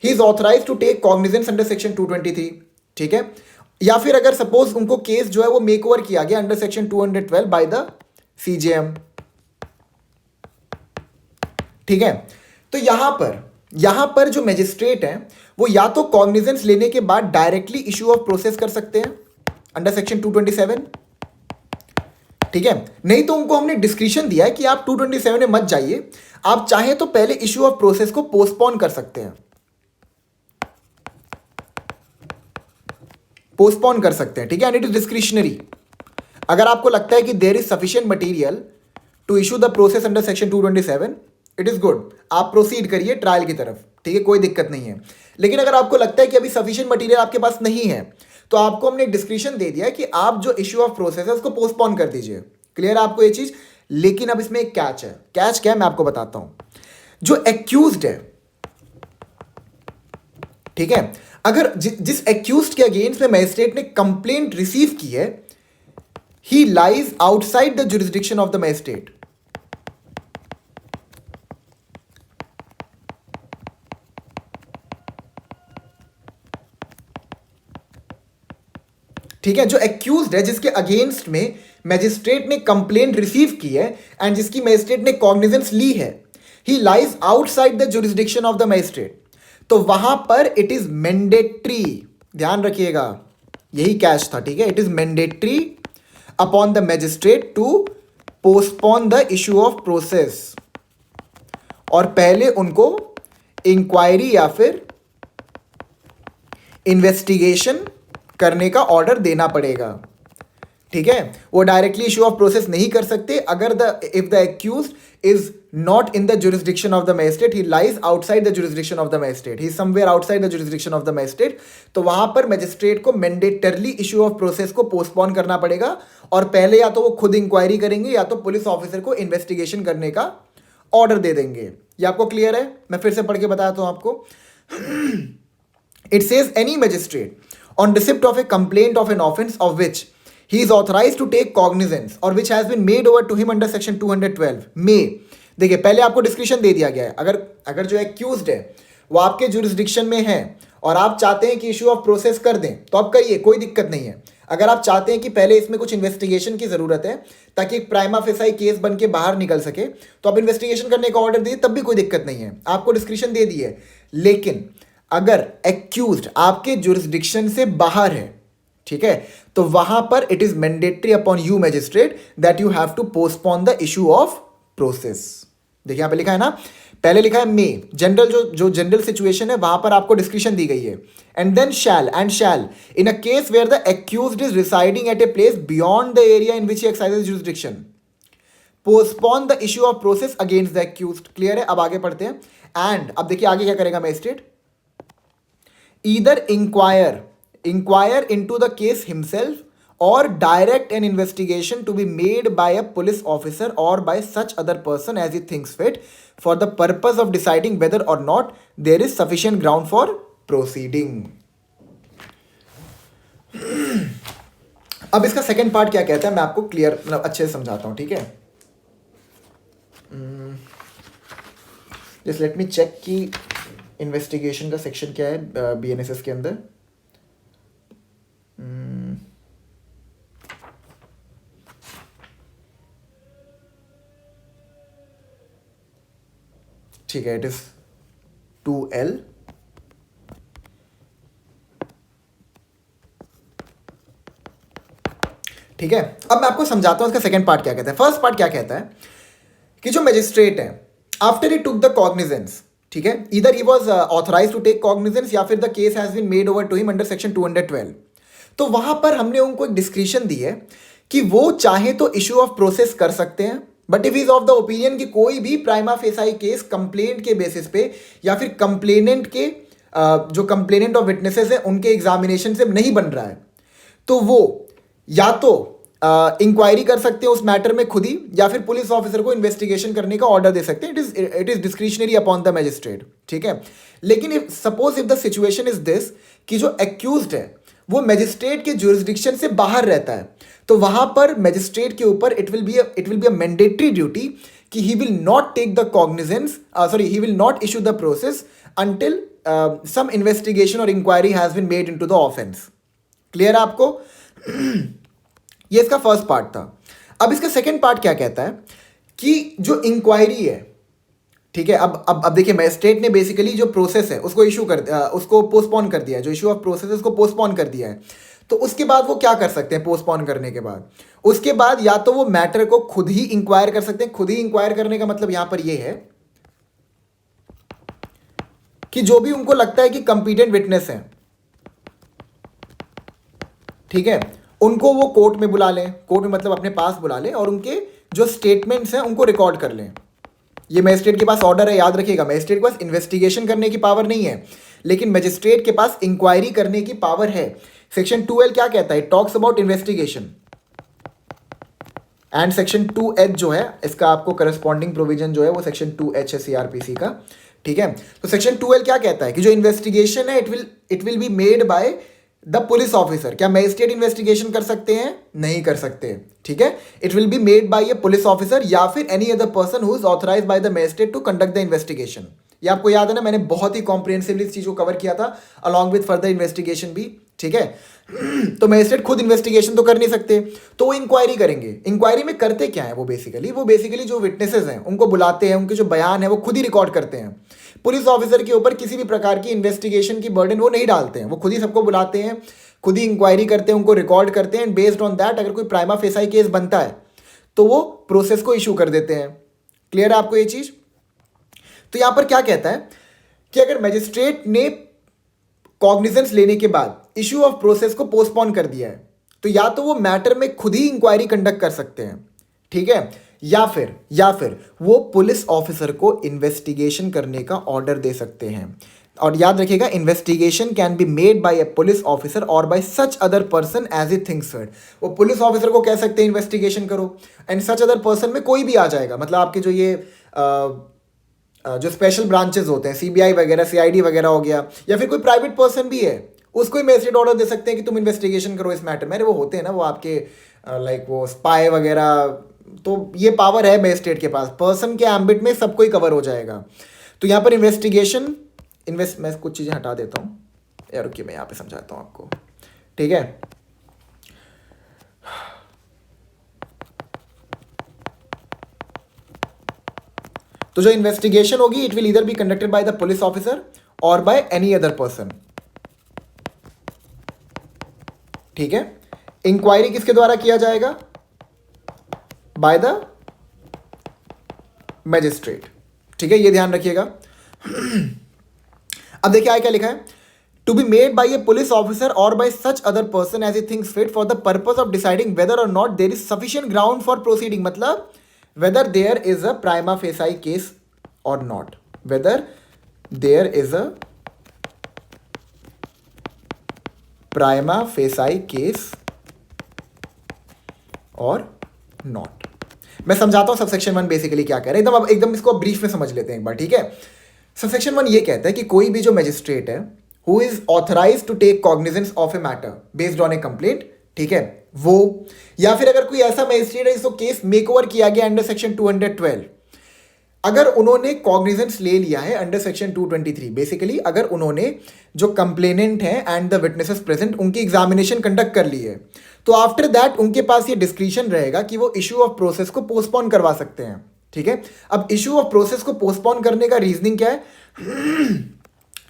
he is authorise to take cognizance under section 223. ठीक है, या फिर अगर सपोज उनको केस जो है वो मेक ओवर किया गया under section 212 by the CJM. ठीक है, तो यहां पर जो मैजिस्ट्रेट है वो या तो कॉग्निजेंस लेने के बाद डायरेक्टली इशू ऑफ प्रोसेस कर सकते हैं अंडर सेक्शन 227. ठीक है, नहीं तो उनको हमने डिस्क्रिशन दिया है कि आप 227 में मत जाइए, आप चाहें तो पहले इशू ऑफ प्रोसेस को पोस्टपोन कर सकते हैं. पोस्टपोन कर सकते हैं. ठीक है, एंड इट इज डिस्क्रिशनरी. अगर आपको लगता है कि there is sufficient material to issue the process under section 227, it is good, आप प्रोसीड करिए ट्रायल की तरफ. ठीक है, कोई दिक्कत नहीं है. लेकिन अगर आपको लगता है कि अभी सफिशिएंट मटेरियल आपके पास नहीं है तो आपको हमने एक डिस्क्रिशन दे दिया है कि आप जो इश्यू ऑफ प्रोसेस है उसको पोस्टपोन कर दीजिए. क्लियर है आपको ये चीज. लेकिन अब इसमें एक कैच है. कैच क्या है मैं आपको बताता हूं. जो एक्यूज्ड है, ठीक है, अगर जिस एक्यूज्ड के अगेंस्ट में मैजिस्ट्रेट ने कंप्लेंट रिसीव की है, ही lies outside the jurisdiction of the magistrate. ठीक है, जो एक्यूज्ड है जिसके अगेंस्ट में मैजिस्ट्रेट ने कंप्लेंट रिसीव की है एंड जिसकी मैजिस्ट्रेट ने कॉग्निजेंस ली है, ही lies outside the jurisdiction of the magistrate. तो वहां पर इट इज मैंडेटरी. ध्यान रखिएगा, यही कैच था. ठीक है, it is mandatory upon the magistrate to postpone the issue of process, और पहले उनको इंक्वायरी या फिर इन्वेस्टिगेशन करने का ऑर्डर देना पड़ेगा. ठीक है, वो डायरेक्टली इशू ऑफ प्रोसेस नहीं कर सकते अगर if the accused is not in the jurisdiction of the magistrate, he lies outside the jurisdiction of the magistrate, he somewhere outside the jurisdiction of the magistrate. तो वहां पर magistrate को mandatorily issue of process को postpone करना पड़ेगा, और पहले या तो वो खुद इंक्वायरी करेंगे या तो पुलिस ऑफिसर को इन्वेस्टिगेशन करने का ऑर्डर दे देंगे. ये आपको क्लियर है? मैं फिर से पढ़ के बताता हूं आपको. It says any magistrate on receipt of a complaint of an offence of which he is authorized to take cognizance or which has been made over to him under section 212 may. देखिए पहले आपको description दे दिया गया है. अगर जो accused है वो आपके जुरिस्डिक्शन में है और आप चाहते हैं कि इशू ऑफ प्रोसेस कर दें तो आप करिए, कोई दिक्कत नहीं है. अगर आप चाहते हैं कि पहले इसमें कुछ इन्वेस्टिगेशन की जरूरत है ताकि एक प्राइमा फेसाई केस बन के बाहर निकल सके, तो आप इन्वेस्टिगेशन करने का ऑर्डर दिए, तब भी कोई दिक्कत नहीं है. आपको डिस्क्रिप्शन दे दी है. लेकिन अगर एक्यूज्ड आपके जुरिस्डिक्शन से बाहर है, ठीक है, तो वहां पर it is mandatory upon you magistrate that you have to postpone the issue of process. देखिए यहाँ पे लिखा है ना, पहले लिखा है मे, जनरल जो जनरल सिचुएशन है वहां पर आपको डिस्क्रिप्शन दी गई है, and then shall in a case where the accused is residing at a place beyond the area in which he exercises jurisdiction, postpone the issue of process against the accused. Clear है? अब आगे पढ़ते हैं। And अब देखिए आगे क्या करेगा magistrate, either enquire into the case himself or direct an investigation to be made by a police officer or by such other person as he thinks fit for the purpose of deciding whether or not there is sufficient ground for proceeding। अब इसका second part क्या कहता है मैं आपको clear मतलब अच्छे से समझाता हूं, ठीक है। जस्ट लेट मी चेक कि इन्वेस्टिगेशन का सेक्शन क्या है बीएनएसएस के अंदर। ठीक है, इट इज 2L। ठीक है, अब मैं आपको समझाता हूं इसका सेकंड पार्ट क्या कहता है। फर्स्ट पार्ट क्या कहता है कि जो मजिस्ट्रेट है after he took the cognizance, ठीक है, either he was authorise to take cognizance या फिर the case has been made over to him under section 212, तो वहां पर हमने उनको एक डिस्क्रिप्शन दी है कि वो चाहे तो इशू ऑफ प्रोसेस कर सकते हैं, but if is of the opinion कि कोई भी प्राइमा फेसाई केस कंप्लेंट के बेसिस पे या फिर कंप्लेनेंट के जो कंप्लेनेंट ऑफ विटनेसेस है उनके एग्जामिनेशन से नहीं बन रहा है, तो वो या तो इंक्वायरी कर सकते हैं उस मैटर में खुद ही, या फिर पुलिस ऑफिसर को इन्वेस्टिगेशन करने का ऑर्डर दे सकते हैं। It is discretionary upon the magistrate, ठीक है। लेकिन suppose if the situation is this कि जो एक्यूज्ड है वो मैजिस्ट्रेट के जुरिसडिक्शन से बाहर रहता है, तो वहां पर मैजिस्ट्रेट के ऊपर it will be a mandatory duty कि he will not take the cognizance, he will not issue the process until some investigation और inquiry has been made into the offence. Clear है आपको? ये इसका फर्स्ट पार्ट था। अब इसका second part क्या कहता है कि जो इंक्वायरी है, ठीक है, अब देखिए मैजिस्ट्रेट ने बेसिकली जो प्रोसेस है उसको पोस्टपोन कर दिया है, जो इशू ऑफ प्रोसेस है उसको पोस्टपोन कर दिया है, तो उसके बाद वो क्या कर सकते हैं पोस्टपोन करने के बाद? उसके बाद या तो वो मैटर को खुद ही इंक्वायर कर सकते हैं। खुद ही इंक्वायर करने का मतलब यहां पर ये है कि जो भी उनको लगता है कि कंपीटेंट विटनेस है, ठीक है, उनको वो कोर्ट में बुला लें, कोर्ट में मतलब अपने पास बुला लें और उनके जो स्टेटमेंट्स हैं उनको रिकॉर्ड कर लें। ये मैजिस्ट्रेट के पास ऑर्डर है, याद रखिएगा, मैजिस्ट्रेट के पास इन्वेस्टिगेशन करने की पावर नहीं है, लेकिन मैजिस्ट्रेट के पास इंक्वायरी करने की पावर है। सेक्शन 2L क्या कहता है? Talks about investigation, and section 2H जो है इसका आपको करस्पॉन्डिंग प्रोविजन जो है वो सेक्शन 2H है सीआरपीसी का, ठीक है। तो सेक्शन 2L क्या कहता है कि जो इन्वेस्टिगेशन है it will be made by the police officer. क्या मैजिस्ट्रेट इन्वेस्टिगेशन कर सकते हैं? नहीं कर सकते, ठीक है। It will be made by a police officer या फिर any other person who is authorised by the magistrate to conduct the investigation. ये आपको याद है ना, मैंने बहुत ही कॉम्प्रिहेंसिवली इस चीज को कवर किया था अलॉन्ग विद फर्दर इन्वेस्टिगेशन भी, ठीक है। तो मैजिस्ट्रेट खुद इन्वेस्टिगेशन तो कर नहीं सकते, तो वो इंक्वायरी करेंगे। इंक्वायरी में करते क्या है? वो बेसिकली जो विटनेसेस हैं उनको बुलाते हैं, उनके जो बयान है वो खुद ही रिकॉर्ड करते हैं। पुलिस ऑफिसर के ऊपर किसी भी प्रकार की इन्वेस्टिगेशन की बर्डन वो नहीं डालते हैं, वो खुद ही सबको बुलाते हैं, खुद ही इंक्वायरी करते हैं, उनको रिकॉर्ड करते हैं, एंड बेस्ड ऑन दैट अगर कोई प्राइमा फेसाई केस बनता है तो वो प्रोसेस को इशू कर देते हैं। क्लियर है आपको ये चीज? तो यहां पर क्या कहता है कि अगर मैजिस्ट्रेट ने कॉग्निजेंस लेने के बाद इशू ऑफ प्रोसेस को पोस्टपोन कर दिया है, तो या तो वो मैटर में खुद ही इंक्वायरी कंडक्ट कर सकते हैं, ठीक है, या फिर वो पुलिस ऑफिसर को इन्वेस्टिगेशन करने का ऑर्डर दे सकते हैं। और याद रखिएगा, investigation can be made by a police officer और by such other person as he thinks fit. वो पुलिस ऑफिसर को कह सकते हैं इन्वेस्टिगेशन करो, एंड सच अदर पर्सन में कोई भी आ जाएगा, मतलब आपके जो ये जो स्पेशल ब्रांचेस होते हैं, सीबीआई वगैरह, सीआईडी वगैरह हो गया, या फिर कोई प्राइवेट पर्सन भी है, उसको ही मैजिस्ट्रेट ऑर्डर दे सकते हैं कि तुम इन्वेस्टिगेशन करो इस मैटर में। अरे वो होते हैं ना वो आपके लाइक वो स्पाई वगैरह, तो ये पावर है मैजिस्ट्रेट के पास, पर्सन के एम्बिट में सब कोई कवर हो जाएगा। तो यहाँ पर मैं कुछ चीज़ें हटा देता हूँ यार, रुकिए मैं यहाँ पे समझाता हूँ आपको, ठीक है। तो जो इन्वेस्टिगेशन होगी it will either be conducted by the police officer और बाय एनी अदर पर्सन, ठीक है। इंक्वायरी किसके द्वारा किया जाएगा? Bye the magistrate. ठीक है, ये ध्यान रखिएगा। अब देखिए आगे क्या लिखा है, to be made by a police officer और by such other person as a things fit for the purpose of deciding whether और not there is sufficient ground for proceeding, मतलब whether there is a prima facie case और not, whether there is a prima facie case और not. मैं समझाता हूं subsection 1 basically क्या कह रहा है, एकदम अब एकदम इसको ब्रीफ में समझ लेते हैं एक बार, ठीक है। सबसेक्शन 1 ये कहता है कि कोई भी जो मैजिस्ट्रेट है who is authorise to take cognizance of a matter based on a complaint, ठीक है, वो, या फिर अगर कोई ऐसा मैजिस्ट्रेट है जिसको केस मेक ओवर किया गया अंडर सेक्शन 212, अगर उन्होंने कॉग्निजेंस ले लिया है अंडर सेक्शन 223, बेसिकली अगर उन्होंने जो कंप्लेनेंट है एंड द विटनेसेस प्रेजेंट उनकी एग्जामिनेशन कंडक्ट कर ली है, तो आफ्टर दैट उनके पास ये डिस्क्रिशन रहेगा कि वो इशू ऑफ प्रोसेस को पोस्टपोन करवा सकते हैं, ठीक है। अब इशू ऑफ प्रोसेस को पोस्टपोन करने का रीजनिंग क्या है?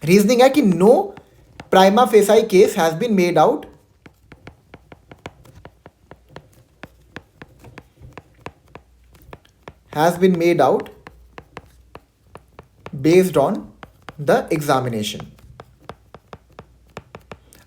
रीजनिंग है कि no prima facie case has been made out based on the examination.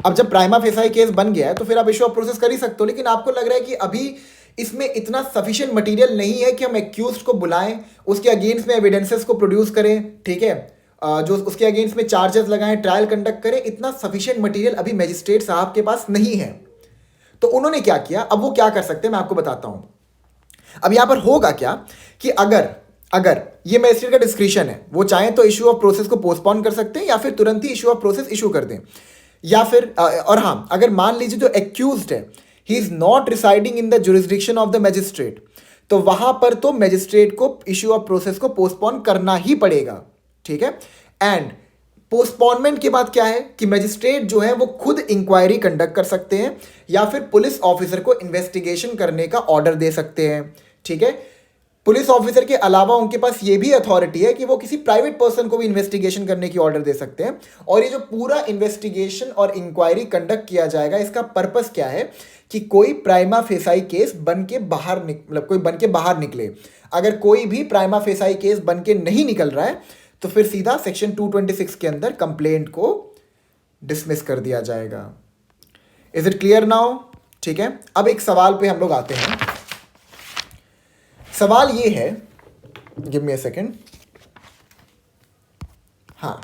अब जब प्राइमा फेसाई केस बन गया है तो फिर आप इशू ऑफ प्रोसेस कर ही सकते हो, लेकिन आपको लग रहा है कि अभी इसमें इतना सफिशिएंट मटेरियल नहीं है कि हम एक्यूज्ड को बुलाएं, उसके अगेंस्ट में एविडेंसेस को प्रोड्यूस करें, ठीक है, जो उसके अगेंस्ट में चार्जेस लगाएं, ट्रायल कंडक्ट करें, इतना सफिशिएंट मटेरियल अभी मैजिस्ट्रेट साहब के पास नहीं है। तो उन्होंने क्या किया, अब वो क्या कर सकते हैं मैं आपको बताता हूं। अब यहां पर होगा क्या कि अगर ये मैजिस्ट्रेट का डिस्क्रिशन है, वो चाहें तो इशू ऑफ प्रोसेस को पोस्टपोन कर सकते हैं या फिर तुरंत ही इशू ऑफ प्रोसेस इशू कर दें, या फिर और हाँ, अगर मान लीजिए जो एक्यूज्ड है he is not residing in the jurisdiction of the magistrate, तो वहां पर तो मैजिस्ट्रेट को इशू ऑफ प्रोसेस को पोस्टपोन करना ही पड़ेगा, ठीक है। एंड पोस्टपोनमेंट के बाद क्या है कि मैजिस्ट्रेट जो है वो खुद इंक्वायरी कंडक्ट कर सकते हैं या फिर पुलिस ऑफिसर को इन्वेस्टिगेशन करने का ऑर्डर दे सकते हैं, ठीक है। पुलिस ऑफिसर के अलावा उनके पास ये भी अथॉरिटी है कि वो किसी प्राइवेट पर्सन को भी इन्वेस्टिगेशन करने की ऑर्डर दे सकते हैं। और ये जो पूरा इन्वेस्टिगेशन और इंक्वायरी कंडक्ट किया जाएगा, इसका पर्पस क्या है कि कोई प्राइमा फेसाई केस बन के बाहर मतलब कोई बन के बाहर निकले। अगर कोई भी प्राइमा फेसाई केस बन के नहीं निकल रहा है तो फिर सीधा सेक्शन 226 के अंदर कंप्लेंट को डिसमिस कर दिया जाएगा। Is it clear now? ठीक है, अब एक सवाल पे हम लोग आते हैं। सवाल ये है, गिव मी अ सेकेंड। हाँ,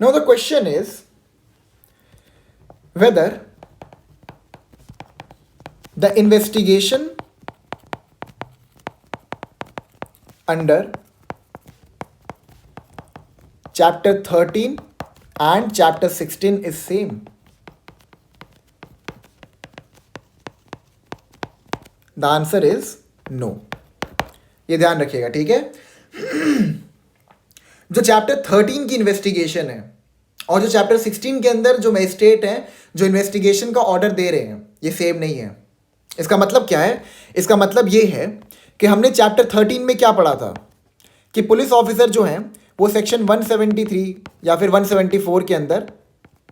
now the question is whether the investigation under chapter 13 and chapter 16 is same. The answer is no. ये ध्यान रखिएगा, ठीक है। जो चैप्टर 13 की इन्वेस्टिगेशन है और जो चैप्टर 16 के अंदर जो मैजिस्ट्रेट हैं जो इन्वेस्टिगेशन का ऑर्डर दे रहे हैं, ये सेम नहीं है। इसका मतलब क्या है? इसका मतलब ये है कि हमने चैप्टर 13 में क्या पढ़ा था कि पुलिस ऑफिसर जो हैं वो सेक्शन 173 या फिर 174 के अंदर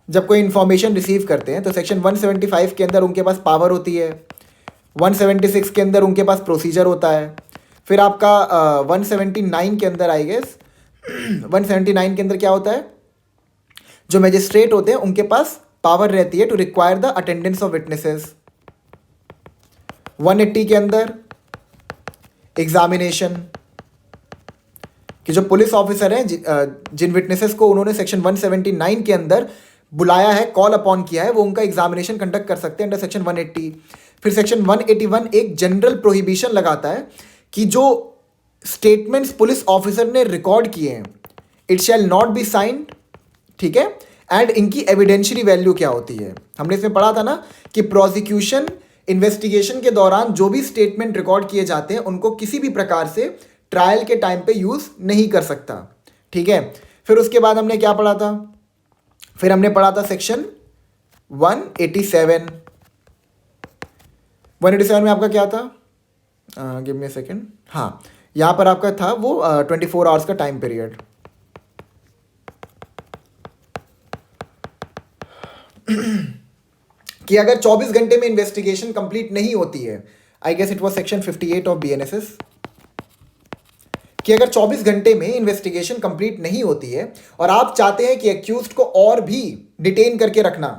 जब कोई इन्फॉर्मेशन रिसीव करते हैं तो सेक्शन 175 के अंदर उनके पास पावर होती है, 176 के अंदर उनके पास प्रोसीजर होता है, फिर आपका 179 के अंदर आई गेस 179 के अंदर क्या होता है, जो मैजिस्ट्रेट होते हैं उनके पास पावर रहती है to require the attendance of witnesses. 180 के अंदर एग्जामिनेशन, कि जो पुलिस ऑफिसर हैं जिन विटनेसेस को उन्होंने सेक्शन 179 के अंदर बुलाया है, कॉल अपॉन किया है, वो उनका एग्जामिनेशन कंडक्ट कर सकते हैं अंडर सेक्शन 180। फिर सेक्शन 181 एक जनरल प्रोहिबिशन लगाता है कि जो स्टेटमेंट्स पुलिस ऑफिसर ने रिकॉर्ड किए हैं it shall not be signed, ठीक है, एंड इनकी एविडेंशियरी वैल्यू क्या होती है। हमने इसमें पढ़ा था ना कि प्रोसिक्यूशन इन्वेस्टिगेशन के दौरान जो भी स्टेटमेंट रिकॉर्ड किए जाते हैं उनको किसी भी प्रकार से ट्रायल के टाइम पे यूज नहीं कर सकता, ठीक है। फिर उसके बाद हमने क्या पढ़ा था? फिर हमने पढ़ा था सेक्शन 187। 187 में आपका क्या था? Give me a second. हाँ, यहाँ पर आपका था वो 24 आवर्स का टाइम पीरियड। कि अगर 24 घंटे में इन्वेस्टिगेशन कंप्लीट नहीं होती है, I guess it was section 58 of BNSS, कि अगर 24 घंटे में इन्वेस्टिगेशन कंप्लीट नहीं होती है और आप चाहते हैं कि एक्यूज्ड को और भी डिटेन करके रखना,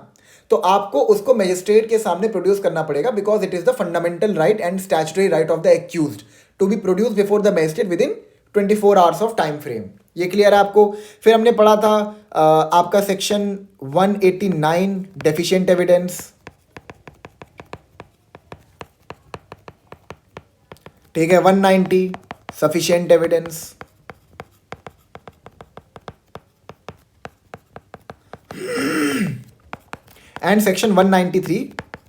तो आपको उसको मजिस्ट्रेट के सामने प्रोड्यूस करना पड़ेगा, because it is the fundamental right and statutory right of the accused to be produce before the magistrate within 24 hours of time frame. ये क्लियर है आपको? फिर हमने पढ़ा था आपका सेक्शन 189 डेफिशिएंट एविडेंस, ठीक है, 190 sufficient evidence, and section 193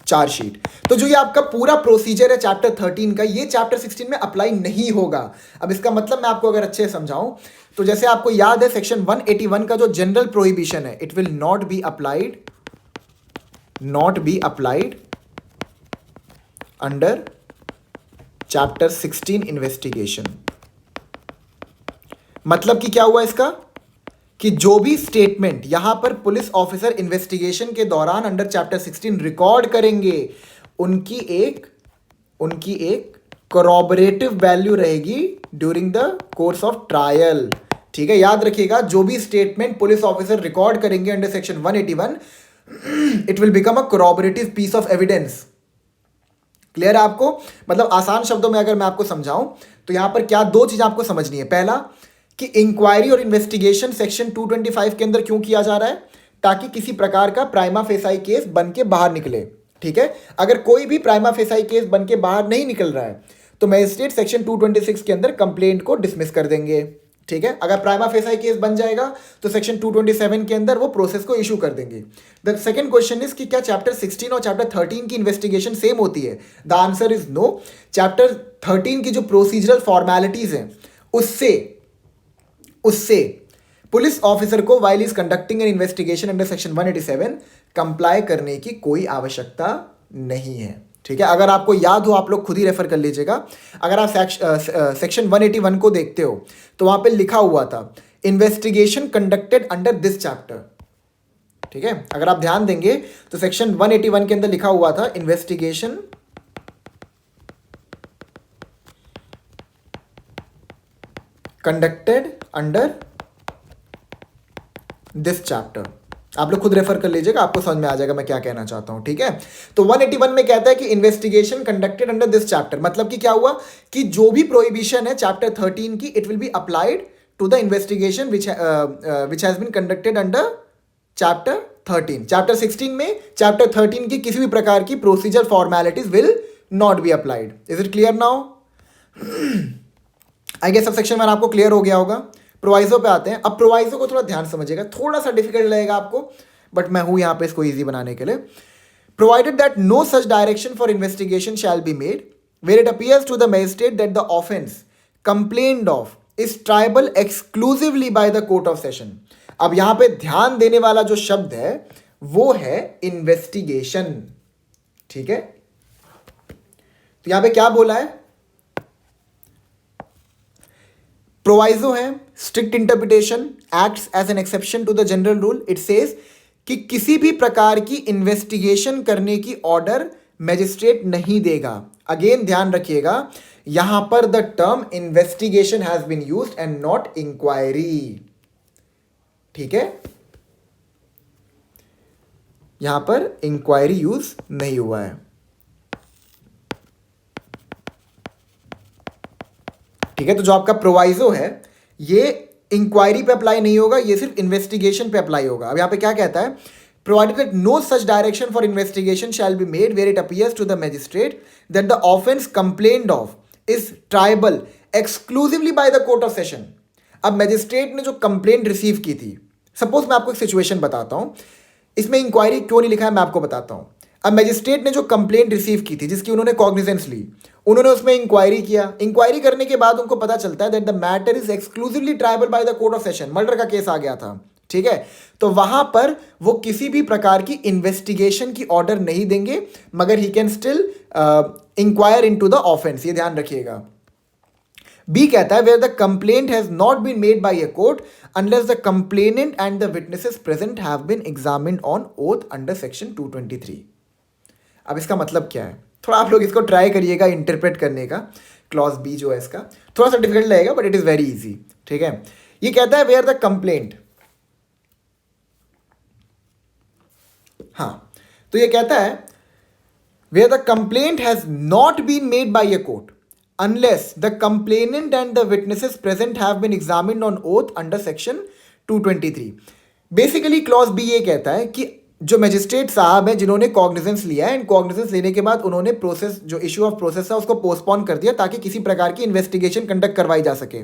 chargesheet. तो जो ये आपका पूरा प्रोसीजर है चैप्टर 13 का, ये चैप्टर 16 में अप्लाई नहीं होगा। अब इसका मतलब मैं आपको अगर अच्छे से समझाऊं तो जैसे आपको याद है सेक्शन 181 का जो जनरल प्रोहिबिशन है, it will not be applied under chapter 16 investigation. मतलब कि क्या हुआ इसका, कि जो भी स्टेटमेंट यहां पर पुलिस ऑफिसर इन्वेस्टिगेशन के दौरान अंडर चैप्टर 16 रिकॉर्ड करेंगे, उनकी एक corroborative वैल्यू रहेगी during the course of trial. ठीक है, याद रखिएगा, जो भी स्टेटमेंट पुलिस ऑफिसर रिकॉर्ड करेंगे under section 181, it will become a corroborative piece of evidence. Clear है आपको? मतलब आसान शब्दों में अगर मैं आपको समझाऊं तो यहां पर क्या दो चीज आपको समझनी है। पहला कि इंक्वायरी और इन्वेस्टिगेशन सेक्शन 225 के अंदर क्यों किया जा रहा है, ताकि किसी प्रकार का प्राइमा फेसाई केस बन के बाहर निकले। ठीक है, अगर कोई भी प्राइमा फेसाई केस बन के बाहर नहीं निकल रहा है तो मजिस्ट्रेट सेक्शन 226 के अंदर कंप्लेंट को डिसमिस कर देंगे। ठीक है, अगर प्राइमा फेसाई केस बन जाएगा तो सेक्शन 227 के अंदर वो प्रोसेस को इशू कर देंगे। द सेकंड क्वेश्चन इज कि क्या चैप्टर 16 और चैप्टर 13 की इन्वेस्टिगेशन सेम होती है? The answer is no. Chapter 13 की जो प्रोसीजरल फॉर्मेलिटीज हैं उससे पुलिस ऑफिसर को while is conducting an investigation under section 187 comply करने की कोई आवश्यकता नहीं है। ठीक है, अगर आपको याद हो आप लोग खुद ही रेफर कर लीजिएगा। अगर आप सेक्शन 181 को देखते हो तो वहां पे लिखा हुआ था investigation conducted under this chapter. ठीक है, अगर आप ध्यान देंगे तो सेक्शन 181 के अंदर लिखा हुआ था investigation conducted under this chapter. आप लोग खुद रेफर कर लीजिएगा, आपको समझ में आ जाएगा मैं क्या कहना चाहता हूं। ठीक है, तो 181 में कहता है कि investigation conducted under this chapter, मतलब कि क्या हुआ कि जो भी प्रोहिबिशन है चैप्टर 13 की, it will be applied to the investigation which has been conducted under chapter 13। Chapter 16 में चैप्टर 13 की किसी भी प्रकार की procedure formalities will not be applied. Is it clear now? I guess subsection 1 आपको clear हो गया होगा। प्रोवाइजो पे आते हैं। अब प्रोवाइजो को थोड़ा ध्यान समझिएगा, थोड़ा सा डिफिकल्ट लगेगा आपको, बट मैं हूं यहां पे इसको इजी बनाने के लिए। Provided that no such direction for investigation shall be made where it appears to the magistrate that the offence complained of is triable exclusively by the court of session. अब यहां पे ध्यान देने वाला जो शब्द है वो है इन्वेस्टिगेशन। ठीक है, तो यहां पे क्या बोला है? प्रोवाइजो है strict interpretation acts as an exception to the general rule. It says कि किसी भी प्रकार की इन्वेस्टिगेशन करने की ऑर्डर मैजिस्ट्रेट नहीं देगा। अगेन ध्यान रखिएगा, यहां पर the term investigation has been used and not inquiry. ठीक है, यहां पर इंक्वायरी यूज नहीं हुआ है। ठीक है, तो जो आपका प्रोवाइजो है ये इंक्वायरी पे अप्लाई नहीं होगा, ये सिर्फ इन्वेस्टिगेशन पे अप्लाई होगा। अब यहां पे क्या कहता है? Provided that no such direction for investigation shall be made where it appears to the magistrate that the offence complained of is triable exclusively by the court of session. अब magistrate ने जो कंप्लेंट रिसीव की थी, suppose मैं आपको एक situation बताता हूं, इसमें इंक्वायरी क्यों नहीं लिखा है मैं आपको बताता हूं। अब मैजिस्ट्रेट ने जो कंप्लेंट रिसीव की थी जिसकी उन्होंने कॉग्निजेंस ली, उन्होंने उसमें इंक्वायरी किया। इंक्वायरी करने के बाद उनको पता चलता है that the matter is exclusively triable by the court of session. Murder का केस आ गया था। ठीक है, तो वहां पर वो किसी भी प्रकार की इन्वेस्टिगेशन की ऑर्डर नहीं देंगे, मगर he can still enquire into the offence. ये ध्यान रखिएगा। बी कहता है where the complaint has not been made by a court unless the complainant and the witnesses present have been examined on oath under section 223। अब इसका मतलब क्या है? थोड़ा आप लोग इसको ट्राई करिएगा इंटरप्रेट करने का। क्लॉज बी जो है इसका थोड़ा सा डिफिकल्ट लगेगा but it is very easy, ठीक है। ये कहता है वेयर द कंप्लेंट, हाँ, तो ये कहता है where the complaint has not been made by a court unless the complainant and the witnesses present have been examined on oath under section 223। Basically clause B ये कहता है कि जो मजिस्ट्रेट साहब हैं जिन्होंने कॉग्निजेंस लिया है, एंड कॉग्निजेंस लेने के बाद उन्होंने प्रोसेस जो इशू ऑफ प्रोसेस था उसको पोस्टपोन कर दिया ताकि किसी प्रकार की इन्वेस्टिगेशन कंडक्ट करवाई जा सके।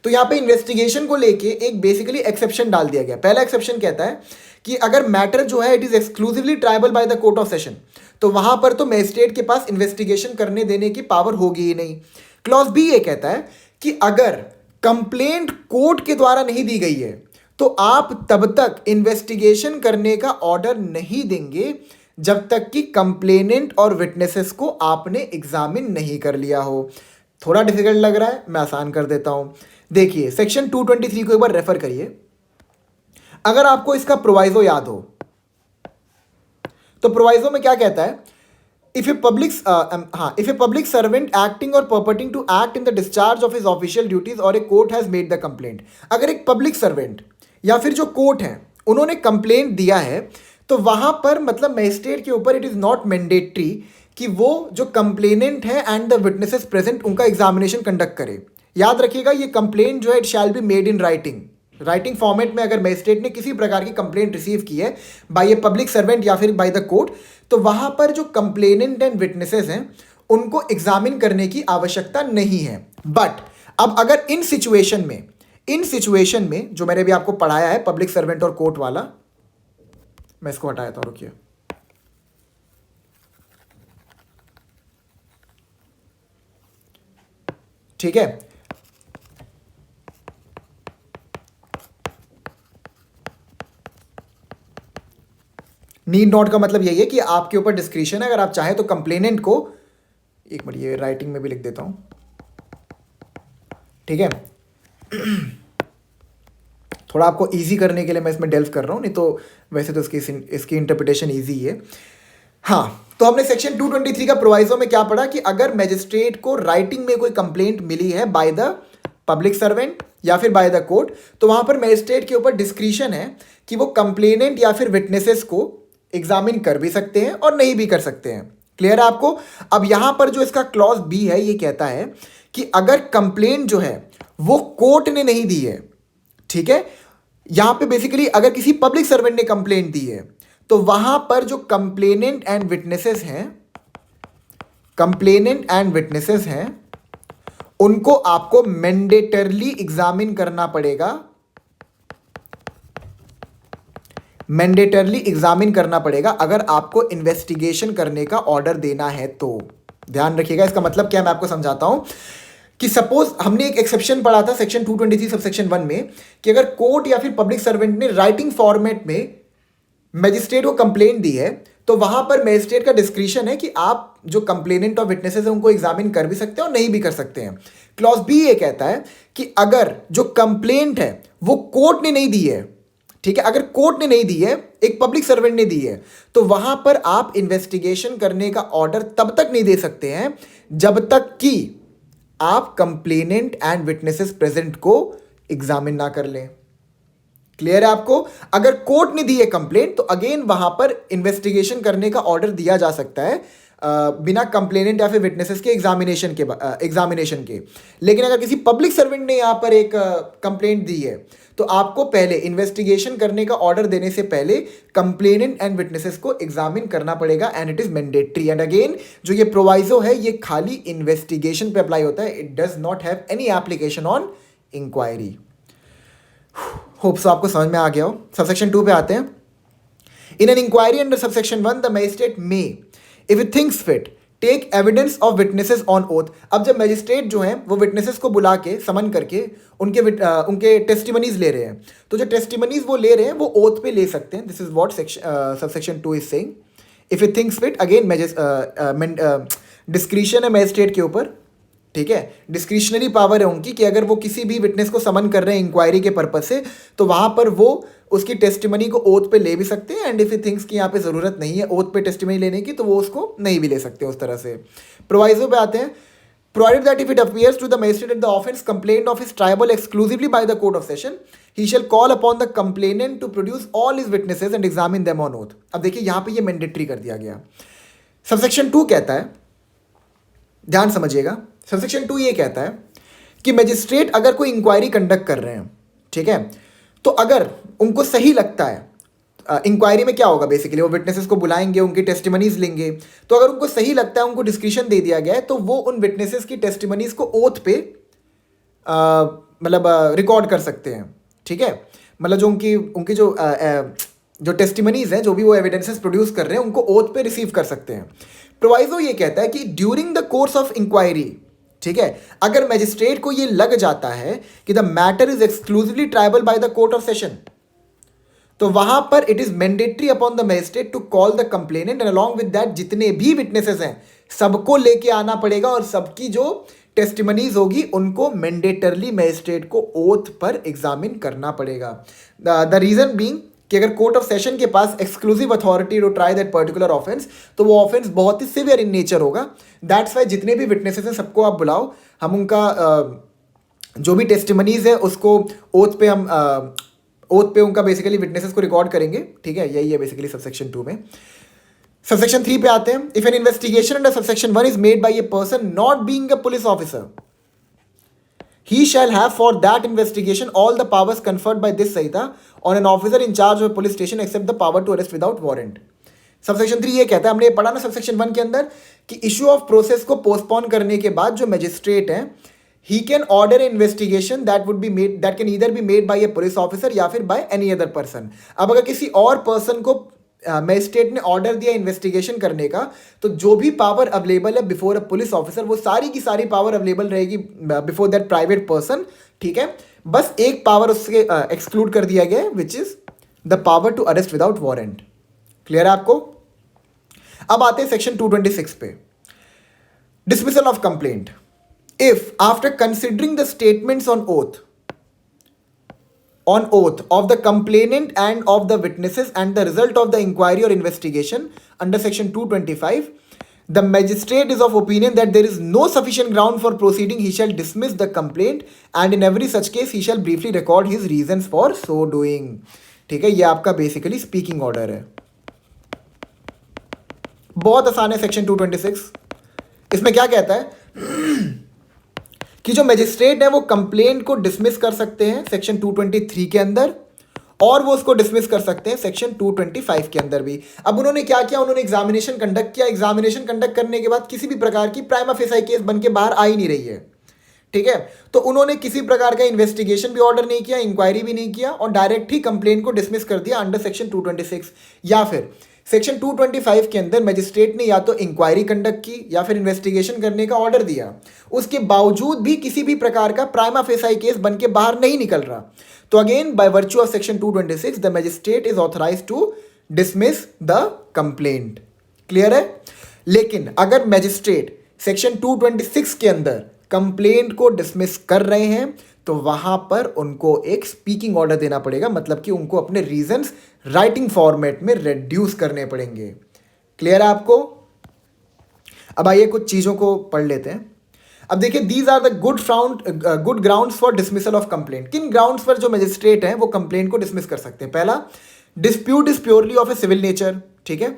तो यहाँ पे इन्वेस्टिगेशन को लेके एक बेसिकली एक्सेप्शन डाल दिया गया। पहला एक्सेप्शन कहता है कि अगर मैटर जो है it is exclusively triable by the court of session, तो वहां पर तो मजिस्ट्रेट के पास इन्वेस्टिगेशन करने देने की पावर होगी ही नहीं। क्लॉज बी ये कहता है कि अगर कंप्लेंट कोर्ट के द्वारा नहीं दी गई है तो आप तब तक इन्वेस्टिगेशन करने का ऑर्डर नहीं देंगे जब तक कि कंप्लेनेंट और विटनेसेस को आपने एग्जामिन नहीं कर लिया हो। थोड़ा डिफिकल्ट लग रहा है, मैं आसान कर देता हूं। देखिए सेक्शन 223 को एक बार रेफर करिए। अगर आपको इसका प्रोवाइजो याद हो तो प्रोवाइजो में क्या कहता है, if a public servant acting और purporting to act in the discharge of his official duties और a court has made the complaint, अगर एक पब्लिक सर्वेंट या फिर जो कोर्ट है उन्होंने कंप्लेंट दिया है तो वहां पर मतलब मजिस्ट्रेट के ऊपर इट इज नॉट मैंडेटरी कि वो जो कंप्लेनेंट है एंड द विटनेसेस प्रेजेंट उनका एग्जामिनेशन कंडक्ट करे। याद रखिएगा ये कंप्लेंट जो है it shall be made in writing format में। अगर मजिस्ट्रेट ने किसी प्रकार की कंप्लेंट रिसीव की है बाय ए पब्लिक सर्वेंट या फिर बाय द कोर्ट, तो वहां पर जो कंप्लेनेंट एंड विटनेसेस हैं उनको एग्जामिन करने की आवश्यकता नहीं है। बट अब अगर इन सिचुएशन में जो मैंने भी आपको पढ़ाया है पब्लिक सर्वेंट और कोर्ट वाला, मैं इसको हटाया था, रुकिए, ठीक है। नीड नॉट का मतलब यही है कि आपके ऊपर डिस्क्रिशन है, अगर आप चाहें तो कंप्लेनेंट को, एक मिनट ये राइटिंग में भी लिख देता हूं, ठीक है। थोड़ा आपको इजी करने के लिए मैं इसमें डेल्व कर रहा हूं, नहीं तो वैसे तो इसकी इंटरप्रिटेशन इजी है। हाँ, तो हमने सेक्शन 223 का प्रोवाइजो में क्या पढ़ा कि अगर मैजिस्ट्रेट को राइटिंग में कोई कंप्लेंट मिली है बाय द पब्लिक सर्वेंट या फिर बाय द कोर्ट, तो वहां पर मैजिस्ट्रेट के ऊपर डिस्क्रिशन है कि वो कंप्लेनेंट या फिर विटनेसेस को एग्जामिन कर भी सकते हैं और नहीं भी कर सकते हैं। क्लियर है आपको? अब यहां पर जो इसका क्लॉज बी है ये कहता है कि अगर कंप्लेंट जो है वो कोर्ट ने नहीं दी है, ठीक है, यहां पे बेसिकली अगर किसी पब्लिक सर्वेंट ने कंप्लेंट दी है तो वहां पर जो कंप्लेनेंट एंड विटनेसेस हैं उनको आपको मैंडेटरली एग्जामिन करना पड़ेगा, अगर आपको इन्वेस्टिगेशन करने का ऑर्डर देना है तो। ध्यान रखिएगा, इसका मतलब क्या मैं आपको समझाता हूं कि सपोज हमने एक एक्सेप्शन पढ़ा था सेक्शन 223 सब सेक्शन 1 में कि अगर कोर्ट या फिर पब्लिक सर्वेंट ने राइटिंग फॉर्मेट में मैजिस्ट्रेट को कंप्लेंट दी है तो वहां पर मैजिस्ट्रेट का डिस्क्रिशन है कि आप जो कंप्लेनेंट और विटनेसेस हैं उनको एग्जामिन कर भी सकते हैं और नहीं भी कर सकते हैं। क्लॉज बी ये कहता है कि अगर जो कंप्लेंट है वो कोर्ट ने नहीं दी है, ठीक है, अगर कोर्ट ने नहीं दी है, एक पब्लिक सर्वेंट ने दी है, तो वहां पर आप इन्वेस्टिगेशन करने का ऑर्डर तब तक नहीं दे सकते हैं जब तक कि आप कंप्लेनेंट एंड विटनेसेस प्रेजेंट को एग्जामिन ना कर लें। क्लियर है आपको? अगर कोर्ट ने दी है कंप्लेंट तो अगेन वहां पर इन्वेस्टिगेशन करने का ऑर्डर दिया जा सकता है बिना कंप्लेनेंट या फिर विटनेसेस के एग्जामिनेशन के। लेकिन अगर किसी पब्लिक सर्वेंट ने यहां पर एक कंप्लेंट दी है तो आपको पहले इन्वेस्टिगेशन करने का ऑर्डर देने से पहले कंप्लेनेंट एंड विटनेसेस को एग्जामिन करना पड़ेगा and it is mandatory. And again जो ये प्रोवाइजो है ये खाली इन्वेस्टिगेशन पे अप्लाई होता है, it does not have any application on inquiry. Hope so आपको समझ में आ गया हो। सबसेक्शन 2 पे आते हैं। In an inquiry under subsection 1 the magistrate may if it thinks fit take evidence of witnesses on oath. अब जब मैजिस्ट्रेट जो हैं वो विटनेसेस को बुला के समन करके उनके टेस्टिमनीज ले रहे हैं, तो जो टेस्टिमनीज वो ले रहे हैं वो ओथ पे ले सकते हैं। This is what subsection 2 is saying. If it thinks fit, again discretion है मैजिस्ट्रेट के ऊपर, ठीक है, डिस्क्रिशनरी पावर है उनकी कि अगर वो किसी भी विटनेस को समन कर रहे हैं इंक्वायरी के पर्पज से तो वहां पर वो उसकी टेस्टिमनी को ओथ पे ले भी सकते हैं एंड इफ ही थिंक्स कि यहाँ पे ज़रूरत नहीं है ओथ पे टेस्टिमनी लेने की तो वो उसको नहीं भी ले सकते उस तरह से। प्रोवाइजो पे आते हैं। provided that if it appears to the magistrate that the offence complained of is triable exclusively by the court of session, he shall call upon the complainant to produce all his witnesses and examine them on oath. अब देखिए यहाँ पे ये mandatory कर दिया गया. Subsection 2 कहता है, ध्यान समझिएगा, सबसेक्शन 2 ये कहता है कि मैजिस्ट्रेट अगर कोई इंक्वायरी कंडक्ट कर रहे हैं, ठीक है, तो अगर उनको सही लगता है, इंक्वायरी में क्या होगा बेसिकली, वो विटनेसेस को बुलाएंगे, उनकी टेस्टिमनीज लेंगे, तो अगर उनको सही लगता है, उनको डिस्क्रिशन दे दिया गया है, तो वो उन विटनेसेस की टेस्टिमनीज को ओथ पे मतलब रिकॉर्ड कर सकते हैं, ठीक है. मतलब जो उनकी जो टेस्टिमनीज हैं, जो भी वो एविडेंसेस प्रोड्यूस कर रहे हैं, उनको ओथ पे रिसीव कर सकते हैं. प्रोवाइजो ये कहता है कि during the course of inquiry, ठीक है, अगर मैजिस्ट्रेट को ये लग जाता है कि the matter is exclusively triable by the court of session, तो वहां पर it is mandatory upon the magistrate to call the complainant and along with that जितने भी विटनेसेस हैं सबको लेके आना पड़ेगा, और सबकी जो टेस्टिमनीज होगी उनको मैंडेटरली मैजिस्ट्रेट को ओथ पर एग्जामिन करना पड़ेगा. द रीजन बीइंग कि अगर कोर्ट ऑफ सेशन के पास exclusive authority to try that particular offence, तो वो ऑफेंस बहुत ही सिवियर इन नेचर होगा. दैट्स वाई जितने भी विटनेसेस हैं सबको आप बुलाओ, हम उनका जो भी टेस्टिमनीज है उसको ओथ पे उनका बेसिकली विटनेसेस को रिकॉर्ड करेंगे, ठीक है. यही है बेसिकली सबसेक्शन 2 में. सबसेक्शन 3 पे आते हैं. If N investigation under subsection 1 is made by a person not being a police officer, he shall have for that investigation all the powers conferred by this Sahita on an officer in charge of a police station except the power to arrest without warrant. Subsection 3 ये कहता है, हमने ये पढ़ा ना subsection 1 के अंदर, कि इशू ऑफ प्रोसेस को पोस्टपोन करने के बाद जो मैजिस्ट्रेट है, he can order an investigation that can either be made by a police officer या फिर by any other person. अब अगर किसी और पर्सन को मैजिस्ट्रेट ने ऑर्डर दिया इन्वेस्टिगेशन करने का, तो जो भी पावर अवेलेबल है बिफोर अ पुलिस ऑफिसर, वो सारी की सारी पावर अवेलेबल रहेगी बिफोर दैट प्राइवेट पर्सन, ठीक है. बस एक पावर उसके एक्सक्लूड कर दिया गया है, which is the power to arrest without warrant. Clear है आपको? अब आते हैं सेक्शन 226 पे, dismissal of complaint. If after considering the statements on oath of the complainant and of the witnesses and the result of the inquiry or investigation under section 225, the magistrate is of opinion that there is no sufficient ground for proceeding, he shall dismiss the complaint and in every such case he shall briefly record his reasons for so doing. ठीक है, ये आपका basically speaking order है. बहुत आसान है section 226. इसमें क्या कहता है कि जो मैजिस्ट्रेट है वो कंप्लेंट को डिसमिस कर सकते हैं सेक्शन 223 के अंदर, और वो उसको डिसमिस कर सकते हैं सेक्शन 225 के अंदर भी. अब उन्होंने क्या किया, उन्होंने एग्जामिनेशन कंडक्ट किया. एग्जामिनेशन कंडक्ट करने के बाद किसी भी प्रकार की प्राइमा फेसाई केस बन के बाहर आ ही नहीं रही है, ठीक है. तो उन्होंने किसी प्रकार का इन्वेस्टिगेशन भी ऑर्डर नहीं किया, इंक्वायरी भी नहीं किया, और डायरेक्ट ही कंप्लेंट को डिसमिस कर दिया अंडर सेक्शन 226. या फिर सेक्शन 225 के अंदर मैजिस्ट्रेट ने या तो इंक्वायरी कंडक्ट की या फिर इन्वेस्टिगेशन करने का ऑर्डर दिया, उसके बावजूद भी किसी भी प्रकार का प्राइमा फेसाई केस बन के बाहर नहीं निकल रहा, तो again by virtue of section 226 the magistrate is authorised to dismiss the complaint. Clear है? लेकिन अगर मैजिस्ट्रेट सेक्शन 226 के अंदर कंप्लेंट को डिसमिस कर रहे हैं, तो वहां पर उनको एक स्पीकिंग ऑर्डर देना पड़ेगा, मतलब कि उनको अपने रीजंस राइटिंग फॉर्मेट में रिड्यूस करने पड़ेंगे. क्लियर है आपको? अब आइए कुछ चीजों को पढ़ लेते हैं. अब देखिए, these are the good grounds for dismissal of complaint. किन ग्राउंड्स पर जो मैजिस्ट्रेट हैं वो कंप्लेंट को डिसमिस कर सकते हैं? पहला, dispute is purely of a civil nature. ठीक है,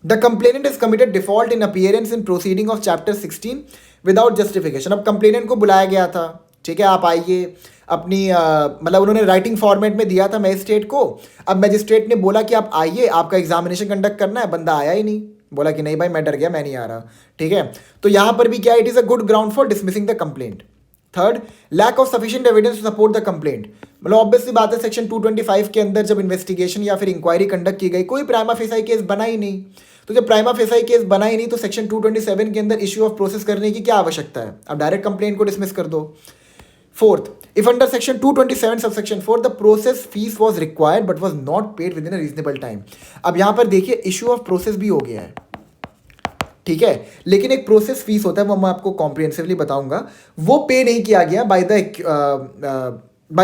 the complainant is committed default in appearance in proceeding of chapter 16 without justification. अब कंप्लेनेंट को बुलाया गया था, ठीक है, आप आइए अपनी मतलब उन्होंने राइटिंग फॉर्मेट में दिया था मैजिस्ट्रेट को. अब मैजिस्ट्रेट ने बोला कि आप आइए, आपका एग्जामिनेशन कंडक्ट करना है. बंदा आया ही नहीं, बोला कि नहीं भाई मैं डर गया, मैं नहीं आ रहा. ठीक है, तो यहां पर भी क्या, it is a good ground for dismissing the complaint. Third, lack of sufficient evidence to support the complaint. मतलब ऑब्वियसली बात है, सेक्शन 225 के अंदर जब इन्वेस्टिगेशन या फिर इंक्वायरी कंडक्ट की गई, कोई प्राइमा फेसाई केस बना ही नहीं. तो जब प्राइमा फेसाई केस बना ही नहीं, तो सेक्शन 227 के अंदर इश्यू ऑफ प्रोसेस करने की क्या आवश्यकता है? अब डायरेक्ट कंप्लेंट को डिसमिस कर दो. Fourth, if under section 227 subsection 4 the process fees was required but was not paid with in a reasonable time. अब यहां पर देखिए, इश्यू ऑफ प्रोसेस भी हो गया है, ठीक है, लेकिन एक प्रोसेस फीस होता है, वो मैं आपको कॉम्प्रिहेंसिवली बताऊंगा, वो पे नहीं किया गया बाय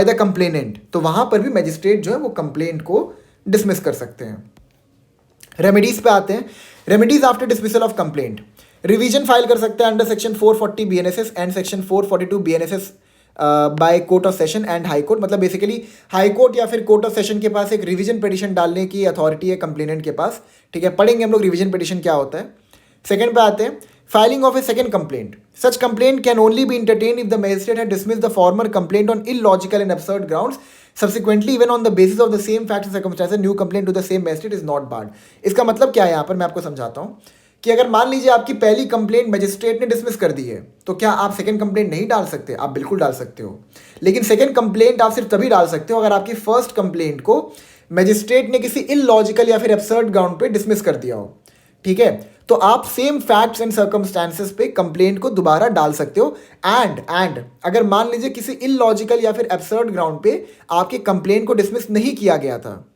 द कंप्लेनेंट. तो वहां पर भी मैजिस्ट्रेट जो है वो कंप्लेंट को डिसमिस कर सकते हैं. रेमेडीज पे आते हैं. Remedies after dismissal of complaint. Revision file कर सकते हैं under section 440 BNSS and section 442 BNSS by court of session and high court. मतलब बेसिकली हाई कोर्ट या फिर कोर्ट ऑफ सेशन के पास एक रिवीजन पिटिशन डालने की अथॉरिटी है कंप्लेनेंट के पास, ठीक है। पढ़ेंगे हम लोग रिवीजन पिटिशन क्या होता है। सेकंड पे आते हैं, filing of a second complaint. Such complaint can only be entertain if the magistrate had dismissed the former complaint on illogical and absurd grounds. Subsequently, even on the basis of the same facts and circumstances, new complaint to the same magistrate is not barred. इसका मतलब क्या है यहाँ पर, मैं आपको समझाता हूँ कि अगर मान लीजिए आपकी पहली कंप्लेंट मैजिस्ट्रेट ने डिसमिस कर दी है, तो क्या आप सेकंड कंप्लेंट नहीं डाल सकते? आप बिल्कुल डाल सकते हो, लेकिन सेकंड कंप्लेंट आप सिर्फ तभी डाल सकते हो अगर आपकी फर्स्ट कंप्लेंट को मैजिस्ट्रेट ने किसी इलॉजिकल या फिर एब्सर्ड ग्राउंड पे डिसमिस कर दिया हो, ठीक है। तो आप सेम फैक्ट्स एंड सर्कमस्टांसेस पे कंप्लेंट को दोबारा डाल सकते हो। एंड अगर मान लीजिए किसी इलॉजिकल या फिर एब्सर्ड ग्राउंड पे आपके कंप्लेंट को डिसमिस नहीं किया गया था,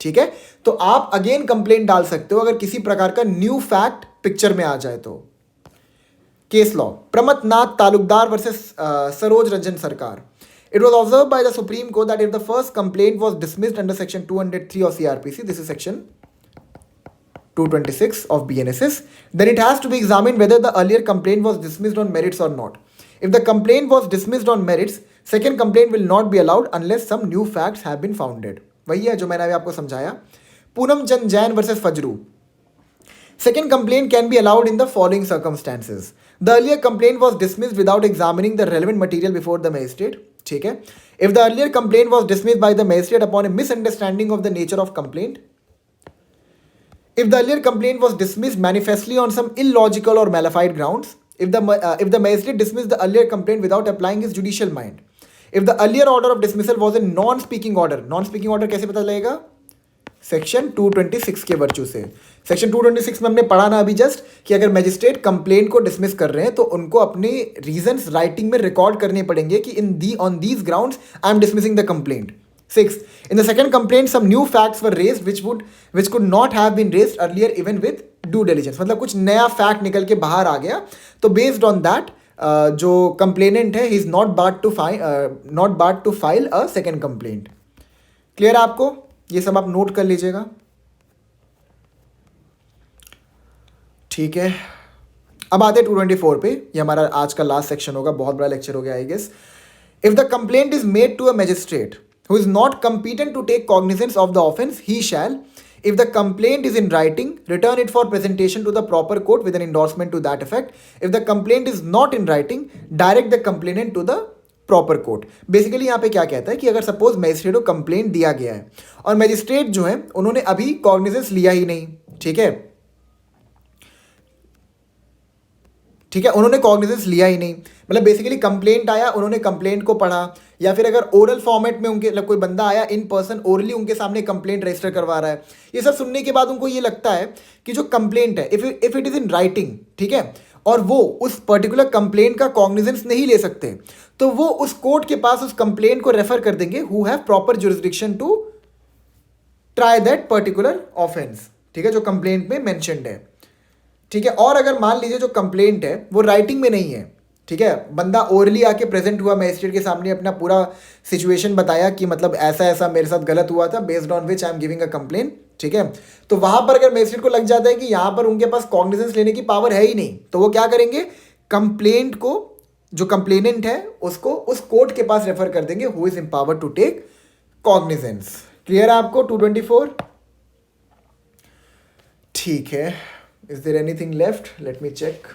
ठीक है, तो आप अगेन कंप्लेंट डाल सकते हो अगर किसी प्रकार का न्यू फैक्ट पिक्चर में आ जाए तो। केस लॉ, प्रमथ नाथ तालुकदार वर्सेस सरोज रंजन सरकार। It was observed by the Supreme Court that if the first complaint was dismissed under section 203 of CRPC, this is section 226 of BNSS, then it has to be examined whether the earlier complaint was dismissed on merits or not. If the complaint was dismissed on merits, second complaint will not be allowed unless some new facts have been founded. वही है जो मैंने अभी आपको समझाया। Poonam Chand Jain versus Fajru. Second complaint can be allowed in the following circumstances. The earlier complaint was dismissed without examining the relevant material before the magistrate. ठीक है। If the earlier complaint was dismissed by the magistrate upon a misunderstanding of the nature of complaint. If the earlier complaint was dismissed manifestly on some illogical or malified grounds. If the magistrate dismissed the earlier complaint without applying his judicial mind. If the earlier order of dismissal was a non-speaking order. Non-speaking order कैसे पता लगेगा? Section 226 के virtue से। Section 226 में हमने पढ़ा ना अभी जस्ट कि अगर मैजिस्ट्रेट कंप्लेंट को डिसमिस कर रहे हैं तो उनको अपने रीजंस राइटिंग में रिकॉर्ड करने पड़ेंगे कि on these grounds I am dismissing the complaint. 6. In the second complaint, some new facts were raised which could not have been raised earlier even with due diligence. मतलब कुछ नया fact निकल के बाहर आ गया, तो बेस्ड ऑन दैट जो कंप्लेनेंट है he is not barred to file a second complaint. Clear है आपको? ये सब आप नोट कर लीजिएगा, ठीक है। अब आते हैं 224 पे, ये हमारा आज का लास्ट सेक्शन होगा, बहुत बड़ा लेक्चर हो गया I guess. If the complaint is made to a magistrate who is not competent to take cognizance of the offence, he shall, if the complaint is in writing, return it for presentation to the proper court with an endorsement to that effect. If the complaint is not in writing, direct the complainant to the proper court. Basically यहाँ पे क्या कहता है कि अगर suppose magistrate को complaint दिया गया है और मैजिस्ट्रेट जो है उन्होंने अभी कॉग्निजेंस लिया ही नहीं, ठीक है, उन्होंने कॉग्निजेंस लिया ही नहीं, मतलब बेसिकली कंप्लेंट आया, उन्होंने कंप्लेंट को पढ़ा, या फिर अगर ओरल फॉर्मेट में उनके कोई बंदा आया इन पर्सन ओरली उनके सामने कंप्लेंट रजिस्टर करवा रहा है, ये सब सुनने के बाद उनको ये लगता है कि जो कंप्लेंट है if it is in writing, ठीक है, और वो उस पर्टिकुलर कंप्लेंट का कॉग्निजेंस नहीं ले सकते, तो वो उस कोर्ट के पास उस कंप्लेंट को रेफर कर देंगे who have proper jurisdiction to try that particular offence, ठीक है, जो कंप्लेंट में मेंशन्ड है, ठीक है। और अगर मान लीजिए जो कंप्लेंट है वो राइटिंग में नहीं है, ठीक है, बंदा ओरली आके प्रेजेंट हुआ मैजिस्ट्रेट के सामने, अपना पूरा सिचुएशन बताया कि मतलब ऐसा ऐसा मेरे साथ गलत हुआ था, based on which I am giving a complaint, ठीक है, तो वहां पर अगर मैजिस्ट्रेट को लग जाता है कि यहाँ पर उनके पास कॉग्निजेंस लेने की पावर है ही नहीं, तो वो क्या करेंगे, कंप्लेंट को, जो कंप्लेनेंट है उसको उस कोर्ट के पास रेफर कर देंगे who is empowered to take cognizance. Clear है आपको 224? ठीक है। Is there anything left? Let me check.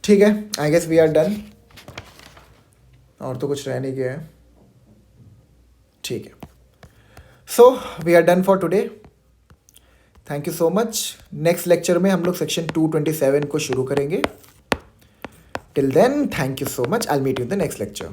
ठीक है, I guess we are done, और तो कुछ रह नहीं गया है, ठीक है। So we are done for today, thank you so much. Next lecture में हम लोग सेक्शन 227 को शुरू करेंगे। Till then, thank you so much. I'll meet you in the next lecture.